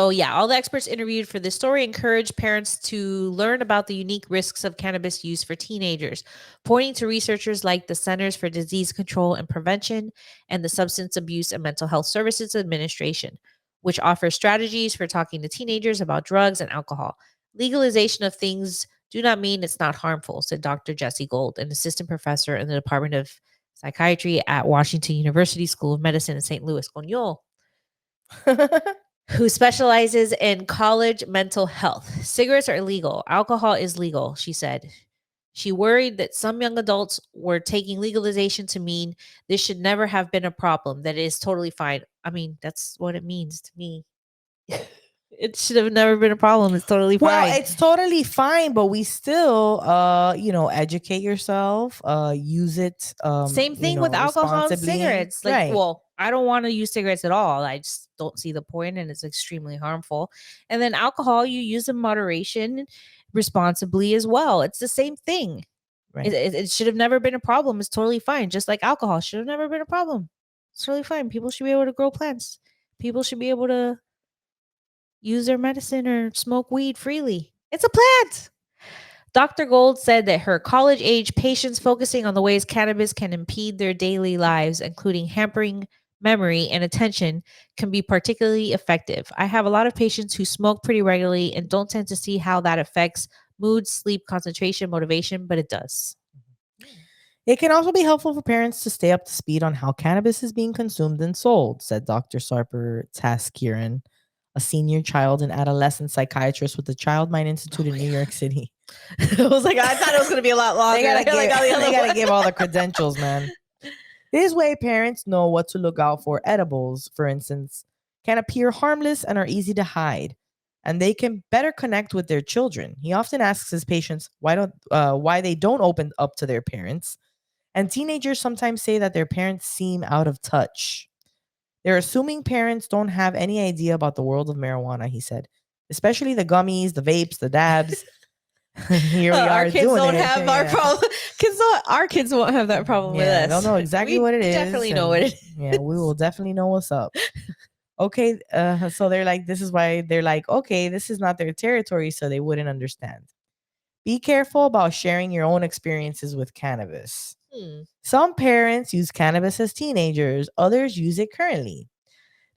Speaker 2: yeah, all the experts interviewed for this story encourage parents to learn about the unique risks of cannabis use for teenagers, pointing to researchers like the Centers for Disease Control and Prevention and the Substance Abuse and Mental Health Services Administration, which offers strategies for talking to teenagers about drugs and alcohol. Legalization of things do not mean it's not harmful, said Dr. Jesse Gold, an assistant professor in the Department of Psychiatry at Washington University School of Medicine in St. Louis. Coño. Who specializes in college mental health. Cigarettes are illegal. Alcohol is legal, she said. She worried that some young adults were taking legalization to mean this should never have been a problem, that it is totally fine. I mean, that's what it means to me. It should have never been a problem. It's totally fine.
Speaker 1: Well, it's totally fine, but we still educate yourself, use it.
Speaker 2: Same thing with alcohol and cigarettes. Like,
Speaker 1: right.
Speaker 2: Well, I don't want to use cigarettes at all. I just don't see the point, and it's extremely harmful. And then alcohol, you use in moderation, responsibly as well. It's the same thing.
Speaker 1: Right.
Speaker 2: It should have never been a problem. It's totally fine. Just like alcohol should have never been a problem. It's totally fine. People should be able to grow plants. People should be able to use their medicine or smoke weed freely. It's a plant. Dr. Gold said that her college-age patients focusing on the ways cannabis can impede their daily lives, including hampering memory and attention, can be particularly effective. I have a lot of patients who smoke pretty regularly and don't tend to see how that affects mood, sleep, concentration, motivation, but it does.
Speaker 1: It can also be helpful for parents to stay up to speed on how cannabis is being consumed and sold, said Dr. Sarper Taskiran, a senior child and adolescent psychiatrist with the Child Mind Institute in New York City.
Speaker 2: I was like, I thought it was going to be a lot longer.
Speaker 1: They gotta give all the credentials, man. This way, parents know what to look out for. Edibles, for instance, can appear harmless and are easy to hide, and they can better connect with their children. He often asks his patients why they don't open up to their parents, and teenagers sometimes say that their parents seem out of touch. They're assuming parents don't have any idea about the world of marijuana, he said, especially the gummies, the vapes, the dabs. Here we are.
Speaker 2: Our kids
Speaker 1: doing
Speaker 2: don't
Speaker 1: it.
Speaker 2: have our problem. Our kids won't have that problem with us.
Speaker 1: They'll know exactly what it is.
Speaker 2: Definitely know what it is.
Speaker 1: Yeah, we will definitely know what's up. Okay, so they're like, this is why they're like, okay, this is not their territory, so they wouldn't understand. Be careful about sharing your own experiences with cannabis. Some parents use cannabis as teenagers, others use it currently.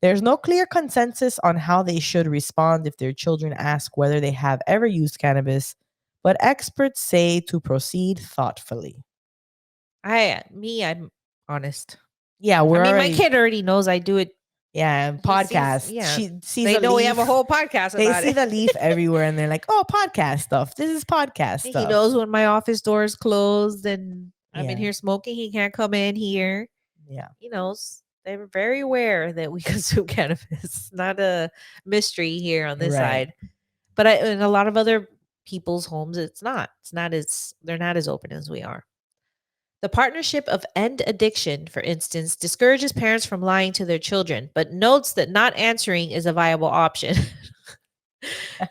Speaker 1: There's no clear consensus on how they should respond if their children ask whether they have ever used cannabis, but experts say to proceed thoughtfully.
Speaker 2: I'm honest.
Speaker 1: Yeah,
Speaker 2: my kid already knows I do it.
Speaker 1: Yeah, podcast.
Speaker 2: She
Speaker 1: sees
Speaker 2: they know
Speaker 1: leaf.
Speaker 2: we have a whole podcast about
Speaker 1: They
Speaker 2: it.
Speaker 1: see the leaf everywhere and they're like, oh, podcast stuff. This is podcast stuff.
Speaker 2: He knows when my office door is closed and I'm in here smoking. He can't come in here.
Speaker 1: Yeah.
Speaker 2: They're very aware that we consume cannabis. Not a mystery here on this
Speaker 1: Right.
Speaker 2: side. But in a lot of other people's homes, it's not. They're not as open as we are. The partnership of End Addiction, for instance, discourages parents from lying to their children, but notes that not answering is a viable option.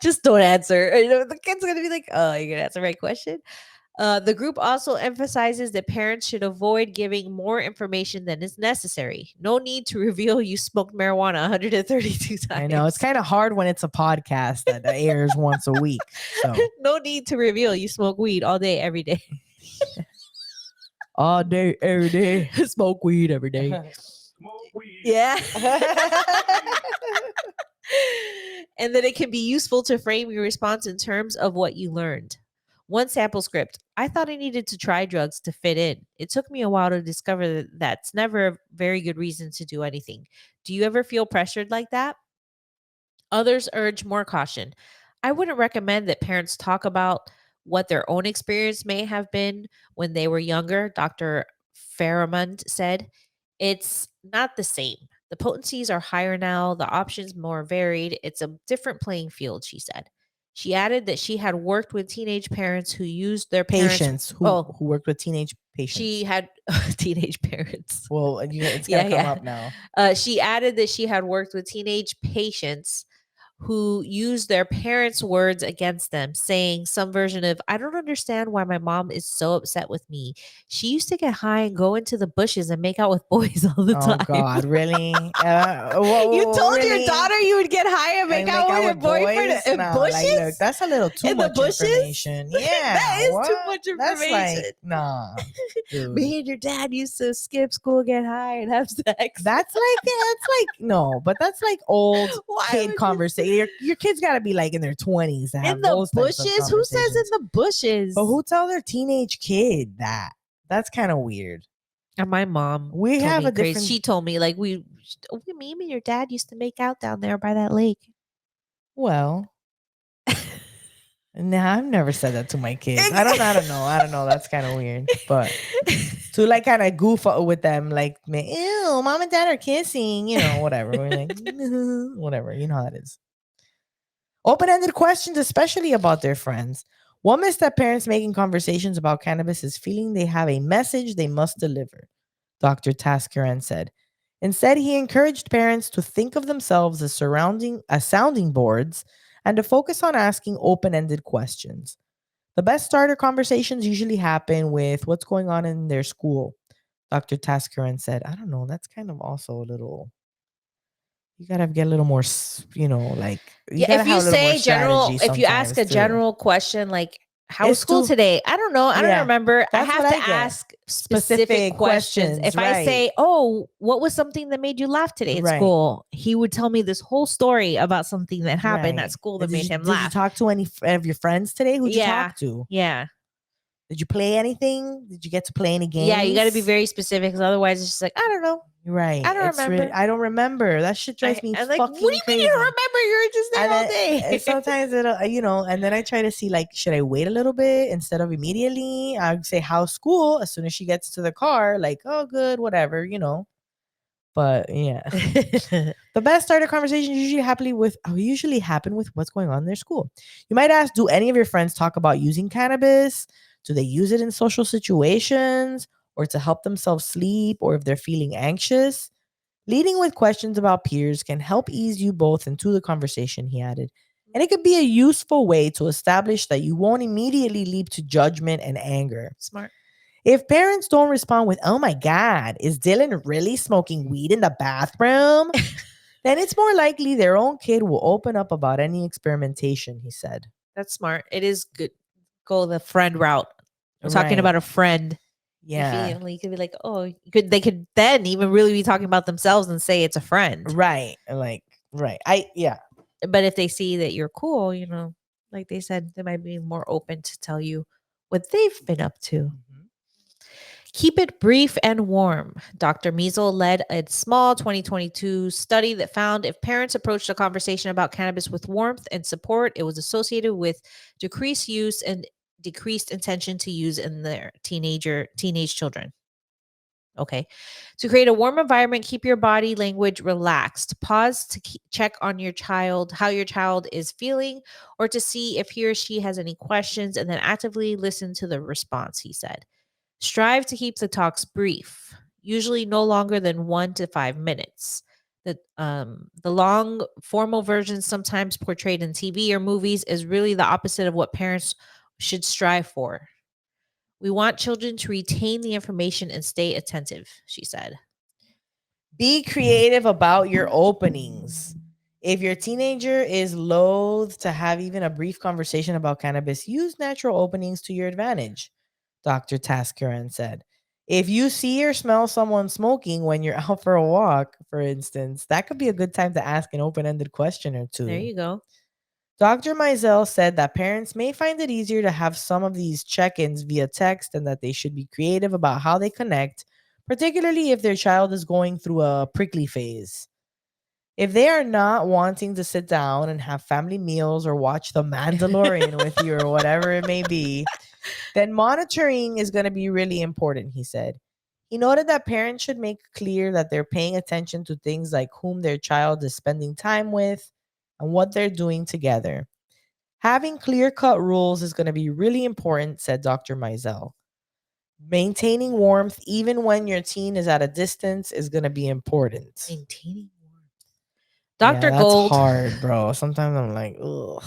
Speaker 2: Just don't answer. The kid's going to be like, oh, you're going to answer the right question? The group also emphasizes that parents should avoid giving more information than is necessary. No need to reveal you smoked marijuana 132 times.
Speaker 1: I know it's kind of hard when it's a podcast that airs once a week. So
Speaker 2: no need to reveal you smoke weed all day, every day.
Speaker 1: all day, every day,
Speaker 2: Smoke weed every day.
Speaker 4: Smoke weed.
Speaker 2: Yeah. And that it can be useful to frame your response in terms of what you learned. One sample script: I thought I needed to try drugs to fit in. It took me a while to discover that that's never a very good reason to do anything. Do you ever feel pressured like that? Others urge more caution. I wouldn't recommend that parents talk about what their own experience may have been when they were younger, Dr. Faramund said. It's not the same. The potencies are higher now, the options more varied. It's a different playing field, she said. She added that she had worked with teenage parents who used their
Speaker 1: patients
Speaker 2: parents.
Speaker 1: who worked with teenage patients.
Speaker 2: She had teenage parents.
Speaker 1: Well, it's gonna come up now.
Speaker 2: She added that she had worked with teenage patients who used their parents' words against them, saying some version of, I don't understand why my mom is so upset with me. She used to get high and go into the bushes and make out with boys all the time.
Speaker 1: Oh God, really?
Speaker 2: You told
Speaker 1: really?
Speaker 2: your daughter you would get high and make out with your boyfriend
Speaker 1: boys?
Speaker 2: in
Speaker 1: No,
Speaker 2: bushes?
Speaker 1: Look, that's a little too
Speaker 2: In the
Speaker 1: much
Speaker 2: bushes?
Speaker 1: information. Yeah,
Speaker 2: That is too
Speaker 1: what?
Speaker 2: much
Speaker 1: That's
Speaker 2: information.
Speaker 1: like, nah. Dude.
Speaker 2: Me and your dad used to skip school, get high, and have sex.
Speaker 1: That's like no, but that's like old
Speaker 2: Why would
Speaker 1: kid
Speaker 2: you-
Speaker 1: conversation. Your kids got to be like in their 20s to have
Speaker 2: In the
Speaker 1: those types of
Speaker 2: bushes? Who says in
Speaker 1: conversations.
Speaker 2: the bushes?
Speaker 1: But who tells their teenage kid that? That's kind of weird.
Speaker 2: And my mom,
Speaker 1: We
Speaker 2: told
Speaker 1: have
Speaker 2: me
Speaker 1: a
Speaker 2: crazy.
Speaker 1: different.
Speaker 2: She told me like me and your dad used to make out down there by that lake.
Speaker 1: Well, nah, I've never said that to my kids. I don't know. That's kind of weird. But to like kind of goof with them, like, ew, mom and dad are kissing, whatever. We're like, whatever. You know how that is. Open-ended questions, especially about their friends. One misstep parents making conversations about cannabis is feeling they have a message they must deliver, Dr. Taskaran said. Instead, he encouraged parents to think of themselves as sounding boards and to focus on asking open-ended questions. The best starter conversations usually happen with what's going on in their school, Dr. Taskaran said. I don't know. That's kind of also a little... You gotta get a little more, like you gotta
Speaker 2: if
Speaker 1: have
Speaker 2: you
Speaker 1: a little more
Speaker 2: say general,
Speaker 1: strategy
Speaker 2: if you ask a
Speaker 1: sometimes, too.
Speaker 2: general question like, how was
Speaker 1: It's
Speaker 2: school
Speaker 1: too-
Speaker 2: today? I don't know. I don't
Speaker 1: Yeah,
Speaker 2: remember. I
Speaker 1: that's
Speaker 2: have
Speaker 1: what
Speaker 2: to
Speaker 1: I get.
Speaker 2: ask
Speaker 1: Specific
Speaker 2: specific questions.
Speaker 1: questions,
Speaker 2: If I
Speaker 1: right.
Speaker 2: say, oh, what was something that made you laugh today at
Speaker 1: Right.
Speaker 2: school? He would tell me this whole story about something that happened
Speaker 1: Right.
Speaker 2: at school that
Speaker 1: Did
Speaker 2: made
Speaker 1: you-
Speaker 2: him
Speaker 1: Did you
Speaker 2: laugh.
Speaker 1: talk to any of your friends today? Who'd you
Speaker 2: Yeah.
Speaker 1: talk to?
Speaker 2: Yeah.
Speaker 1: Did you play anything? Did you get to play any games?
Speaker 2: Yeah, you got to be very specific because otherwise it's just like, I don't know.
Speaker 1: right.
Speaker 2: I don't remember.
Speaker 1: I don't remember. That shit drives me
Speaker 2: I'm
Speaker 1: fucking
Speaker 2: like, what do you
Speaker 1: crazy.
Speaker 2: mean you don't remember? You're just there
Speaker 1: And
Speaker 2: all
Speaker 1: then-
Speaker 2: day.
Speaker 1: and sometimes it'll, and then I try to see like, should I wait a little bit instead of immediately? I'd say, how's school? As soon as she gets to the car, like, oh, good, whatever, But yeah, the best starter conversations usually happen with what's going on in their school. You might ask, do any of your friends talk about using cannabis? Do they use it in social situations or to help themselves sleep or if they're feeling anxious? Leading with questions about peers can help ease you both into the conversation, he added. And it could be a useful way to establish that you won't immediately leap to judgment and anger.
Speaker 2: Smart.
Speaker 1: If parents don't respond with, oh my God, is Dylan really smoking weed in the bathroom? Then it's more likely their own kid will open up about any experimentation, he said.
Speaker 2: That's smart. It is good. Go the friend route. We're talking
Speaker 1: Right.
Speaker 2: about a friend.
Speaker 1: Yeah.
Speaker 2: You could be like, oh, they could then even really be talking about themselves and say it's a friend.
Speaker 1: Right. Like, right.
Speaker 2: But if they see that you're cool, like they said, they might be more open to tell you what they've been up to.
Speaker 1: Mhm.
Speaker 2: Keep it brief and warm. Dr. Measle led a small 2022 study that found if parents approached a conversation about cannabis with warmth and support, it was associated with decreased use and decreased intention to use in their teenage children. Okay. To create a warm environment, keep your body language relaxed. Pause to check on your child, how your child is feeling, or to see if he or she has any questions, and then actively listen to the response, he said. Strive to keep the talks brief, usually no longer than 1 to 5 minutes. The long formal version, sometimes portrayed in TV or movies, is really the opposite of what parents should strive for. We want children to retain the information and stay attentive, she said.
Speaker 1: Be creative about your openings. If your teenager is loath to have even a brief conversation about cannabis, use natural openings to your advantage, Dr. Taskaran said. If you see or smell someone smoking when you're out for a walk, for instance, that could be a good time to ask an open ended question or two.
Speaker 2: There you go.
Speaker 1: Dr. Mizell said that parents may find it easier to have some of these check ins via text and that they should be creative about how they connect, particularly if their child is going through a prickly phase. If they are not wanting to sit down and have family meals or watch The Mandalorian with you or whatever it may be, then monitoring is going to be really important, he said. He noted that parents should make clear that they're paying attention to things like whom their child is spending time with and what they're doing together. Having clear cut rules is going to be really important, said Dr. Mizell. Maintaining warmth, even when your teen is at a distance, is going to be important.
Speaker 2: Maintaining warmth.
Speaker 1: Yeah,
Speaker 2: Dr.
Speaker 1: that's
Speaker 2: Gold.
Speaker 1: hard, bro. Sometimes I'm like, ugh.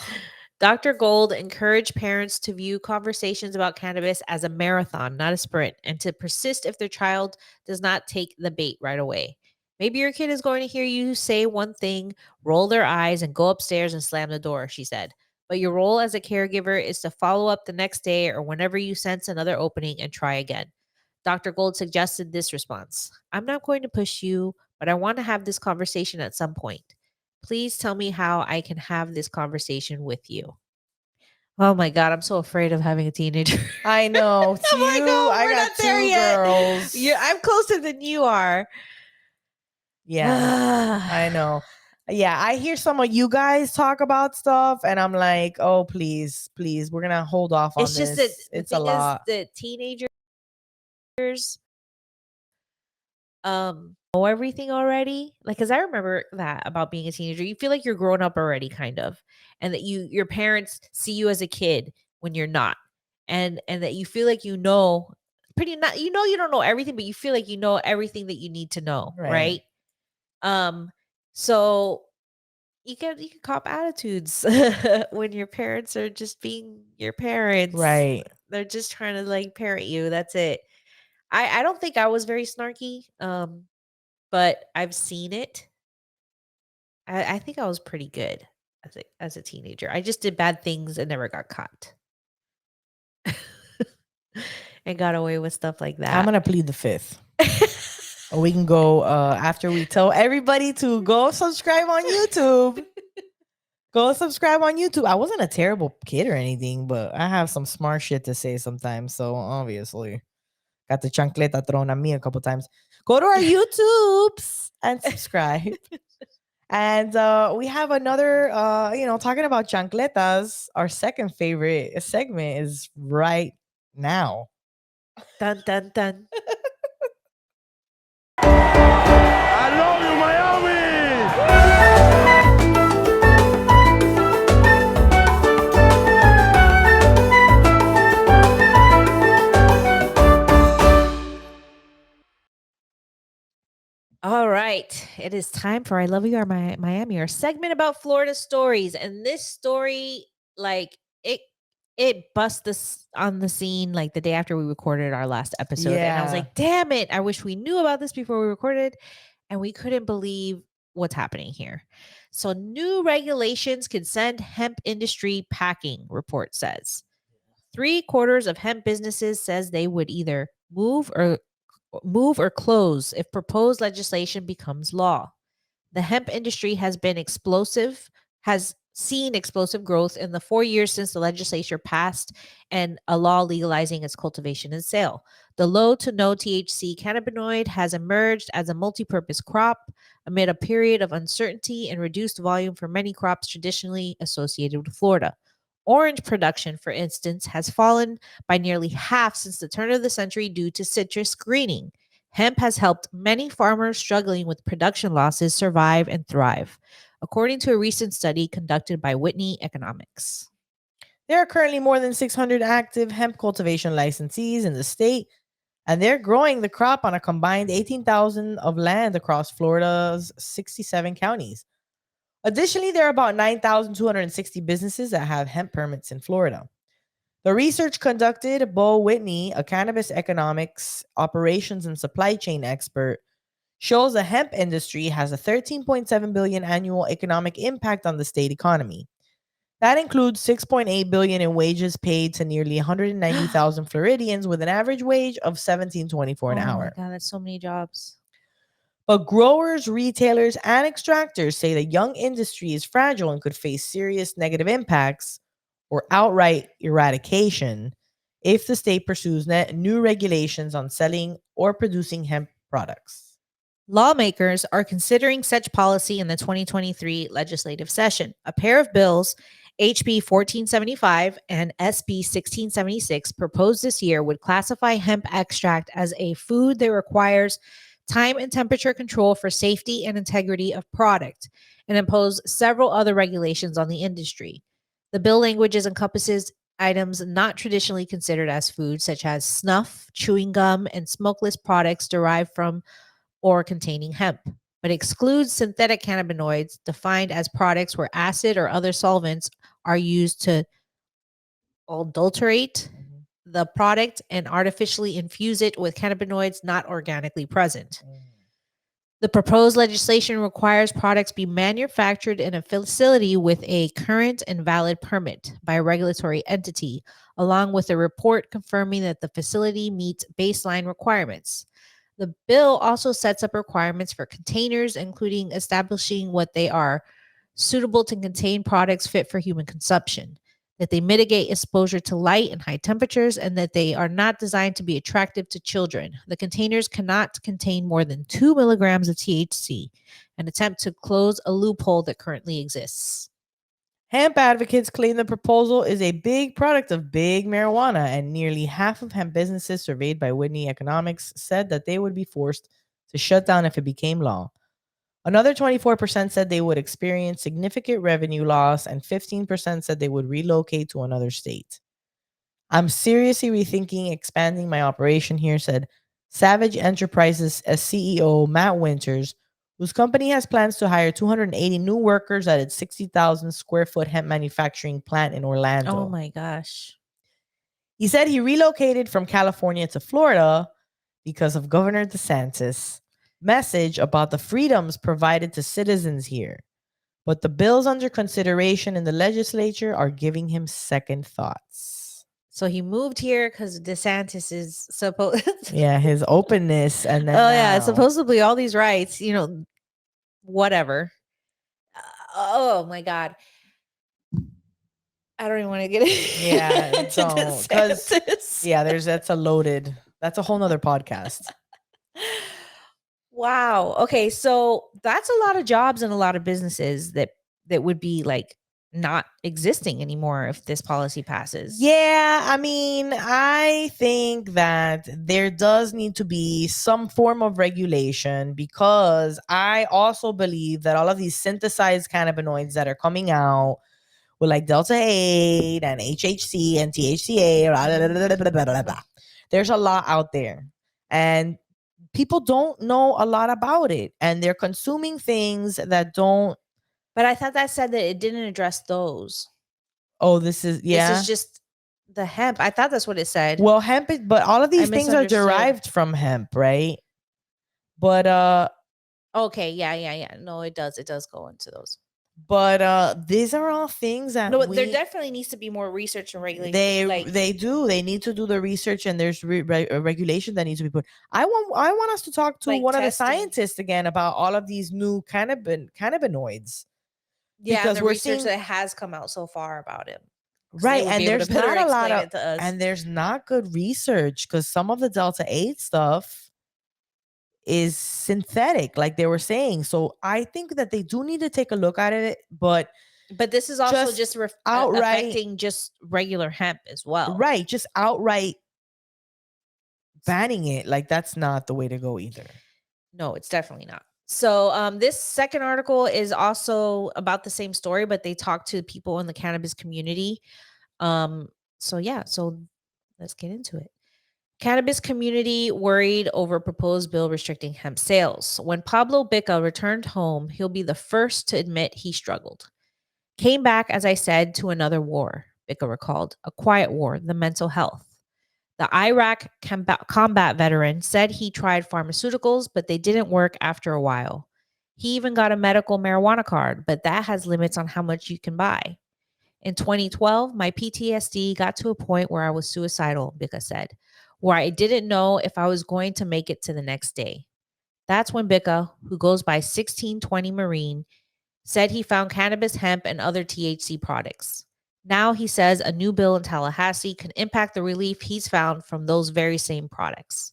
Speaker 2: Dr. Gold encouraged parents to view conversations about cannabis as a marathon, not a sprint, and to persist if their child does not take the bait right away. Maybe your kid is going to hear you say one thing, roll their eyes, and go upstairs and slam the door, she said. But your role as a caregiver is to follow up the next day or whenever you sense another opening and try again. Dr. Gold suggested this response: I'm not going to push you, but I want to have this conversation at some point. Please tell me how I can have this conversation with you. Oh my God, I'm so afraid of having a teenager.
Speaker 1: I know.
Speaker 2: I'm like,
Speaker 1: Two,
Speaker 2: oh,
Speaker 1: I
Speaker 2: we're
Speaker 1: got
Speaker 2: not there
Speaker 1: two
Speaker 2: yet.
Speaker 1: girls.
Speaker 2: Yeah, I'm closer than you are.
Speaker 1: Yeah, I know. Yeah, I hear some of you guys talk about stuff, and I'm like, oh, please, please, we're gonna hold off on
Speaker 2: It's just
Speaker 1: this.
Speaker 2: that the
Speaker 1: It's a
Speaker 2: thing is
Speaker 1: lot.
Speaker 2: that teenagers know everything already. Like, cause I remember that about being a teenager. You feel like you're grown up already, kind of, and that your parents see you as a kid when you're not, and that you feel like you know pretty not you don't know everything, but you feel like you know everything that you need to know,
Speaker 1: Right.
Speaker 2: right? Um, so you can cop attitudes when your parents are just being your parents.
Speaker 1: Right.
Speaker 2: They're just trying to like parent you. That's it. I don't think I was very snarky. But I've seen it. I think I was pretty good as a teenager. I just did bad things and never got caught. And got away with stuff like
Speaker 1: I'm
Speaker 2: that.
Speaker 1: gonna plead the fifth. We can go after we tell everybody to go subscribe on YouTube. Go subscribe on YouTube. I wasn't a terrible kid or anything, but I have some smart shit to say sometimes. So obviously, got the chancleta thrown at me a couple times. Go to our YouTubes and subscribe. And we have another, talking about chancletas. Our second favorite segment is right now.
Speaker 2: Dun dun dun.
Speaker 4: I love you, Miami!
Speaker 2: All right. It is time for I Love You or Miami, our segment about Florida stories. And this story, like it bust us on the scene like the day after we recorded our last episode. And I was
Speaker 1: Yeah.
Speaker 2: like, damn it. I wish we knew about this before we recorded. And we couldn't believe what's happening here. So new regulations could send hemp industry packing, report says. 3/4 of hemp businesses says they would either move or close if proposed legislation becomes law. The hemp industry has seen explosive growth in the 4 years since the legislature passed and a law legalizing its cultivation and sale. The low to no THC cannabinoid has emerged as a multi-purpose crop amid a period of uncertainty and reduced volume for many crops traditionally associated with Florida. Orange production, for instance, has fallen by nearly half since the turn of the century due to citrus greening. Hemp has helped many farmers struggling with production losses survive and thrive, according to a recent study conducted by Whitney Economics.
Speaker 1: There are currently more than 600 active hemp cultivation licensees in the state, and they're growing the crop on a combined 18,000 of land across Florida's 67 counties. Additionally, there are about 9,260 businesses that have hemp permits in Florida. The research conducted, Bo Whitney, a cannabis economics, operations, and supply chain expert, shows the hemp industry has a 13.7 billion annual economic impact on the state economy. That includes 6.8 billion in wages paid to nearly 190,000 Floridians with an average wage of 17.24 an
Speaker 2: Oh my
Speaker 1: hour.
Speaker 2: God, that's so many jobs.
Speaker 1: But growers, retailers, and extractors say the young industry is fragile and could face serious negative impacts or outright eradication if the state pursues new regulations on selling or producing hemp products.
Speaker 2: Lawmakers are considering such policy in the 2023 legislative session. A pair of bills, HB 1475 and SB 1676, proposed this year would classify hemp extract as a food that requires time and temperature control for safety and integrity of product and impose several other regulations on the industry. The bill languages encompasses items not traditionally considered as food, such as snuff, chewing gum, and smokeless products derived from or containing hemp, but excludes synthetic cannabinoids defined as products where acid or other solvents are used to adulterate the product and artificially infuse it with cannabinoids not organically present. The proposed legislation requires products be manufactured in a facility with a current and valid permit by a regulatory entity, along with a report confirming that the facility meets baseline requirements. The bill also sets up requirements for containers, including establishing what they are suitable to contain products fit for human consumption, that they mitigate exposure to light and high temperatures, and that they are not designed to be attractive to children. The containers cannot contain more than 2 milligrams of THC, an attempt to close a loophole that currently exists.
Speaker 1: Hemp advocates claim the proposal is a big product of big marijuana, and nearly half of hemp businesses surveyed by Whitney Economics said that they would be forced to shut down if it became law. Another 24% said they would experience significant revenue loss, and 15% said they would relocate to another state. I'm seriously rethinking expanding my operation here, said Savage Enterprises CEO Matt Winters, whose company has plans to hire 280 new workers at its 60,000 square foot hemp manufacturing plant in Orlando.
Speaker 2: Oh my gosh.
Speaker 1: He said he relocated from California to Florida because of Governor DeSantis' message about the freedoms provided to citizens here. But the bills under consideration in the legislature are giving him second thoughts.
Speaker 2: So he moved here because DeSantis is supposed.
Speaker 1: Yeah, his openness and then
Speaker 2: yeah,
Speaker 1: now-
Speaker 2: supposedly all these rights, whatever. Oh my God. I don't even want to get
Speaker 1: Yeah,
Speaker 2: into
Speaker 1: don't, 'cause-
Speaker 2: DeSantis.
Speaker 1: yeah, that's a whole nother podcast.
Speaker 2: Wow. Okay, so that's a lot of jobs and a lot of businesses that would be like not existing anymore if this policy passes.
Speaker 1: Yeah, I mean, I think that there does need to be some form of regulation, because I also believe that all of these synthesized cannabinoids that are coming out with like Delta 8 and HHC and THCA, blah, blah, blah, blah, blah. There's a lot out there, and people don't know a lot about it, and they're consuming things that don't.
Speaker 2: But I thought that said that it didn't address those.
Speaker 1: Oh, this is
Speaker 2: This is just the hemp. I thought that's what it said.
Speaker 1: Well, hemp is, but all of these things are
Speaker 2: misunderstood.
Speaker 1: derived from hemp, right? But
Speaker 2: Okay, yeah. No, it does. It does go into those.
Speaker 1: these are all things that
Speaker 2: No, there definitely needs to be more research and regulation.
Speaker 1: they need to do the research, and there's a regulation that needs to be put. I want us to talk to
Speaker 2: Like
Speaker 1: one of the
Speaker 2: testing.
Speaker 1: scientists again about all of these new cannabinoids.
Speaker 2: Yeah,
Speaker 1: because
Speaker 2: the
Speaker 1: we're
Speaker 2: research
Speaker 1: seeing-
Speaker 2: that has come out so far about it.
Speaker 1: Right, and there's not a lot of,
Speaker 2: to us.
Speaker 1: and there's not good research, because some of the Delta 8 stuff is synthetic, like they were saying. So I think that they do need to take a look at it, but
Speaker 2: this is also
Speaker 1: just
Speaker 2: just
Speaker 1: outright-
Speaker 2: affecting just regular hemp as well.
Speaker 1: right, just outright banning it, like that's not the way to go either.
Speaker 2: No, it's definitely not. So this second article is also about the same story, but they talk to people in the cannabis community. So yeah, so let's get into it. Cannabis community worried over proposed bill restricting hemp sales. When Pablo Bica returned home, he'll be the first to admit he struggled. Came back, as I said, to another war, Bica recalled, a quiet war, the mental health. The Iraq combat veteran said he tried pharmaceuticals, but they didn't work after a while. He even got a medical marijuana card, but that has limits on how much you can buy. In 2012, my PTSD got to a point where I was suicidal, Bica said, where I didn't know if I was going to make it to the next day. That's when Bica, who goes by 1620 Marine, said he found cannabis, hemp, and other THC products. Now he says a new bill in Tallahassee can impact the relief he's found from those very same products.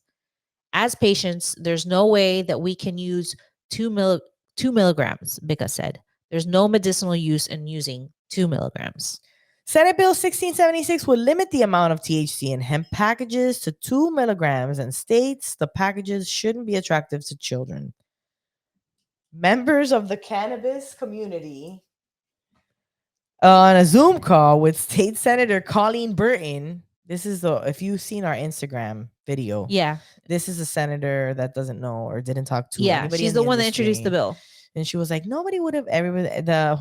Speaker 2: As patients, there's no way that we can use 2 milligrams, Bica said. There's no medicinal use in using 2 milligrams.
Speaker 1: Senate Bill 1676 would limit the amount of THC in hemp packages to 2 milligrams and states the packages shouldn't be attractive to children. Members of the cannabis community on a Zoom call with State Senator Colleen Burton. This is if you've seen our Instagram video.
Speaker 2: Yeah.
Speaker 1: This is a senator that doesn't know or didn't talk to
Speaker 2: Yeah.
Speaker 1: anybody.
Speaker 2: She's
Speaker 1: in
Speaker 2: the one that introduced the
Speaker 1: industry.
Speaker 2: bill.
Speaker 1: And she was like, nobody would have ever. The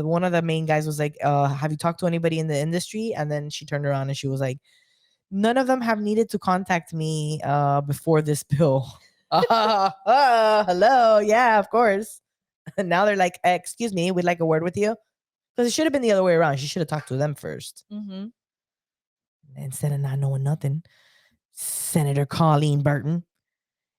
Speaker 1: one of the main guys was like, have you talked to anybody in the industry? And then she turned around and she was like, none of them have needed to contact me before this bill. Hello, yeah, of course. And now they're like, excuse me, we'd like a word with you. Because it should have been the other way around. She should have talked to them first.
Speaker 2: Mm-hmm.
Speaker 1: Instead of not knowing nothing. Senator Colleen Burton.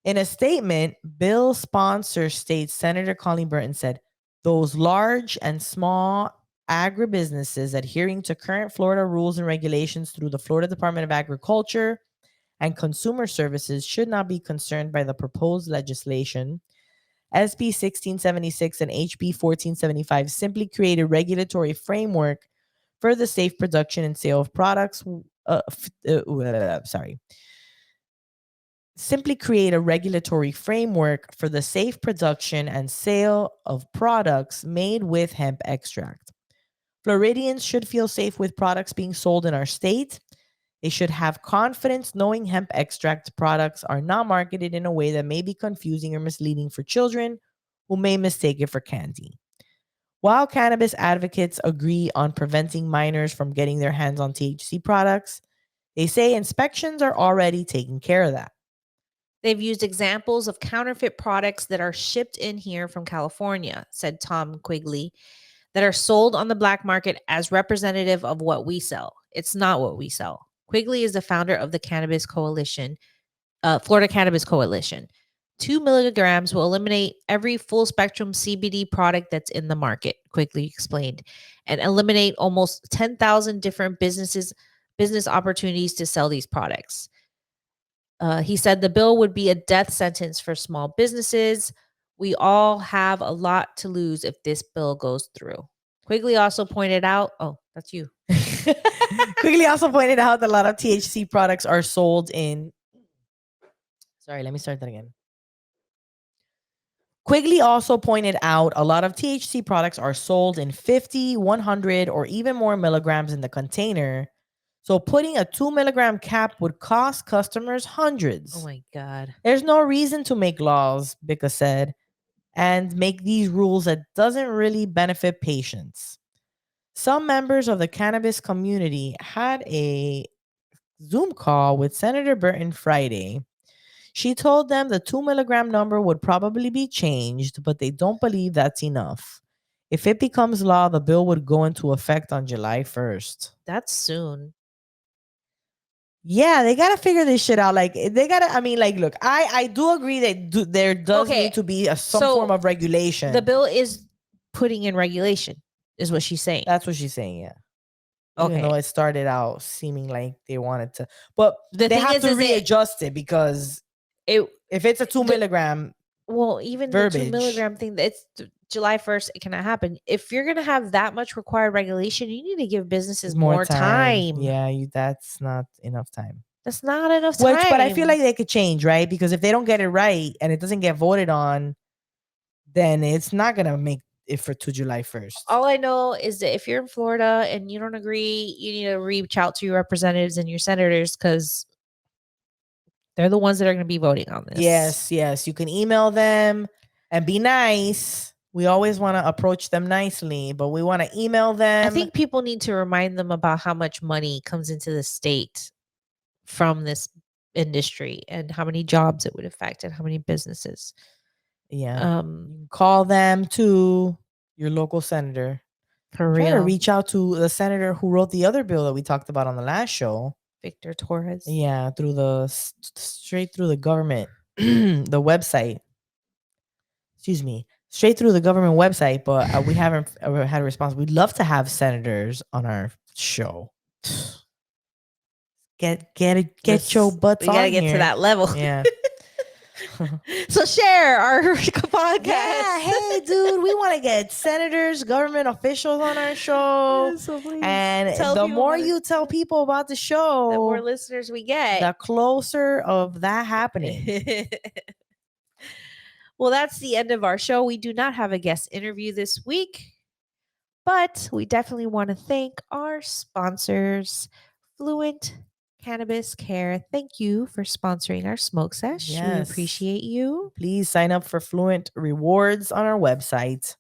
Speaker 1: In a statement, bill sponsor states Senator Colleen Burton said, those large and small agribusinesses adhering to current Florida rules and regulations through the Florida Department of Agriculture and Consumer Services should not be concerned by the proposed legislation. SB 1676 and HB 1475 simply create a regulatory framework for the safe production and sale of products. Simply create a regulatory framework for the safe production and sale of products made with hemp extract. Floridians should feel safe with products being sold in our state. They should have confidence knowing hemp extract products are not marketed in a way that may be confusing or misleading for children who may mistake it for candy. While cannabis advocates agree on preventing minors from getting their hands on THC products, they say inspections are already taking care of that.
Speaker 2: They've used examples of counterfeit products that are shipped in here from California, said Tom Quigley, that are sold on the black market as representative of what we sell. It's not what we sell. Quigley is the founder of the Cannabis Coalition, Florida Cannabis Coalition. 2 milligrams will eliminate every full spectrum CBD product that's in the market, Quigley explained, and eliminate almost 10,000 different business opportunities to sell these products. He said the bill would be a death sentence for small businesses. We all have a lot to lose if this bill goes through. Quigley also pointed out, oh, that's you.
Speaker 1: Quigley also pointed out that a lot of THC products are sold in. Sorry, let me start that again. Quigley also pointed out a lot of THC products are sold in 50, 100, or even more milligrams in the container. So putting a 2 milligram cap would cost customers hundreds.
Speaker 2: Oh my God.
Speaker 1: There's no reason to make laws, Bica said, and make these rules that doesn't really benefit patients. Some members of the cannabis community had a Zoom call with Senator Burton Friday. She told them the 2 milligram number would probably be changed, but they don't believe that's enough. If it becomes law, the bill would go into effect on July 1st.
Speaker 2: That's soon.
Speaker 1: Yeah, they gotta figure this shit out. Like they gotta. I mean, like, look, I do agree that there does
Speaker 2: Okay,
Speaker 1: need to be some
Speaker 2: so
Speaker 1: form of regulation.
Speaker 2: The bill is putting in regulation, is what she's saying.
Speaker 1: That's what she's saying. Yeah.
Speaker 2: Okay.
Speaker 1: Even though it started out seeming like they wanted to, but
Speaker 2: The
Speaker 1: they
Speaker 2: thing
Speaker 1: have
Speaker 2: is
Speaker 1: to
Speaker 2: it-
Speaker 1: readjust it because if it's a 2 milligram,
Speaker 2: Well, even the 2
Speaker 1: verbiage.
Speaker 2: milligram thing, it's July 1st, it cannot happen. If you're going to have that much required regulation, you need to give businesses more time.
Speaker 1: Yeah, that's not enough time.
Speaker 2: That's not enough time.
Speaker 1: Which, but I feel like they could change, right? Because if they don't get it right and it doesn't get voted on, then it's not gonna make it for to July 1st.
Speaker 2: all I know is that if you're in Florida and you don't agree, you need to reach out to your representatives and your senators because they're the ones that are going to be voting on this.
Speaker 1: Yes. You can email them and be nice. We always want to approach them nicely, but we want to email them.
Speaker 2: I think people need to remind them about how much money comes into the state from this industry and how many jobs it would affect and how many businesses.
Speaker 1: Yeah. You can call them too, your local senator.
Speaker 2: For
Speaker 1: Try to
Speaker 2: real.
Speaker 1: reach out to the senator who wrote the other bill that we talked about on the last show.
Speaker 2: Victor Torres.
Speaker 1: Yeah, through the straight through the government, the website. Excuse me, straight through the government website. But we haven't ever had a response. We'd love to have senators on our show. Get your butts
Speaker 2: We
Speaker 1: on
Speaker 2: gotta get
Speaker 1: here.
Speaker 2: to that level.
Speaker 1: Yeah.
Speaker 2: So share our podcast.
Speaker 1: Yeah, hey, dude, we want to get senators, government officials on our show.
Speaker 2: So please
Speaker 1: And
Speaker 2: tell
Speaker 1: the
Speaker 2: people
Speaker 1: more
Speaker 2: about it.
Speaker 1: you tell people about the show,
Speaker 2: The more listeners we get,
Speaker 1: the closer of that happening.
Speaker 2: Well, that's the end of our show. We do not have a guest interview this week, but we definitely want to thank our sponsors, Fluent Cannabis Care. Thank you for sponsoring our smoke sesh. We
Speaker 1: Yes.
Speaker 2: appreciate you.
Speaker 1: Please sign up for Fluent Rewards on our website.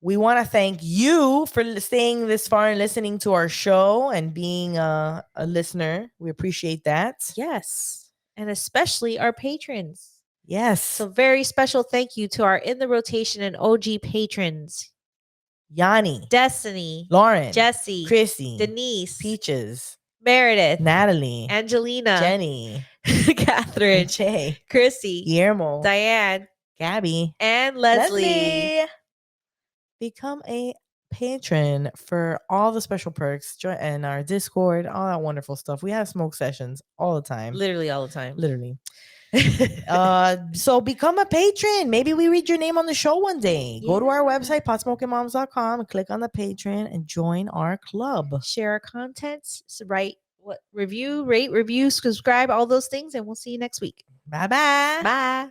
Speaker 1: We want to thank you for staying this far and listening to our show and being a listener. We appreciate that.
Speaker 2: Yes. And especially our patrons.
Speaker 1: Yes.
Speaker 2: So very special thank you to our In the Rotation and OG patrons.
Speaker 1: Yanni,
Speaker 2: Destiny,
Speaker 1: Lauren,
Speaker 2: Jesse,
Speaker 1: Chrissy,
Speaker 2: Denise,
Speaker 1: Peaches,
Speaker 2: Meredith,
Speaker 1: Natalie,
Speaker 2: Angelina,
Speaker 1: Jenny,
Speaker 2: Catherine,
Speaker 1: Jay,
Speaker 2: Chrissy,
Speaker 1: Guillermo,
Speaker 2: Diane,
Speaker 1: Gabby,
Speaker 2: and Leslie.
Speaker 1: Become a patron for all the special perks. Join in our Discord, all that wonderful stuff. We have smoke sessions all the time.
Speaker 2: Literally all the time.
Speaker 1: Literally. So become a patron. Maybe we read your name on the show one day. Go to our website, potsmokingmoms.com, and click on the patron and join our club.
Speaker 2: Share our contents, review, rate, review, subscribe, all those things, and we'll see you next week.
Speaker 1: Bye-bye.
Speaker 2: Bye.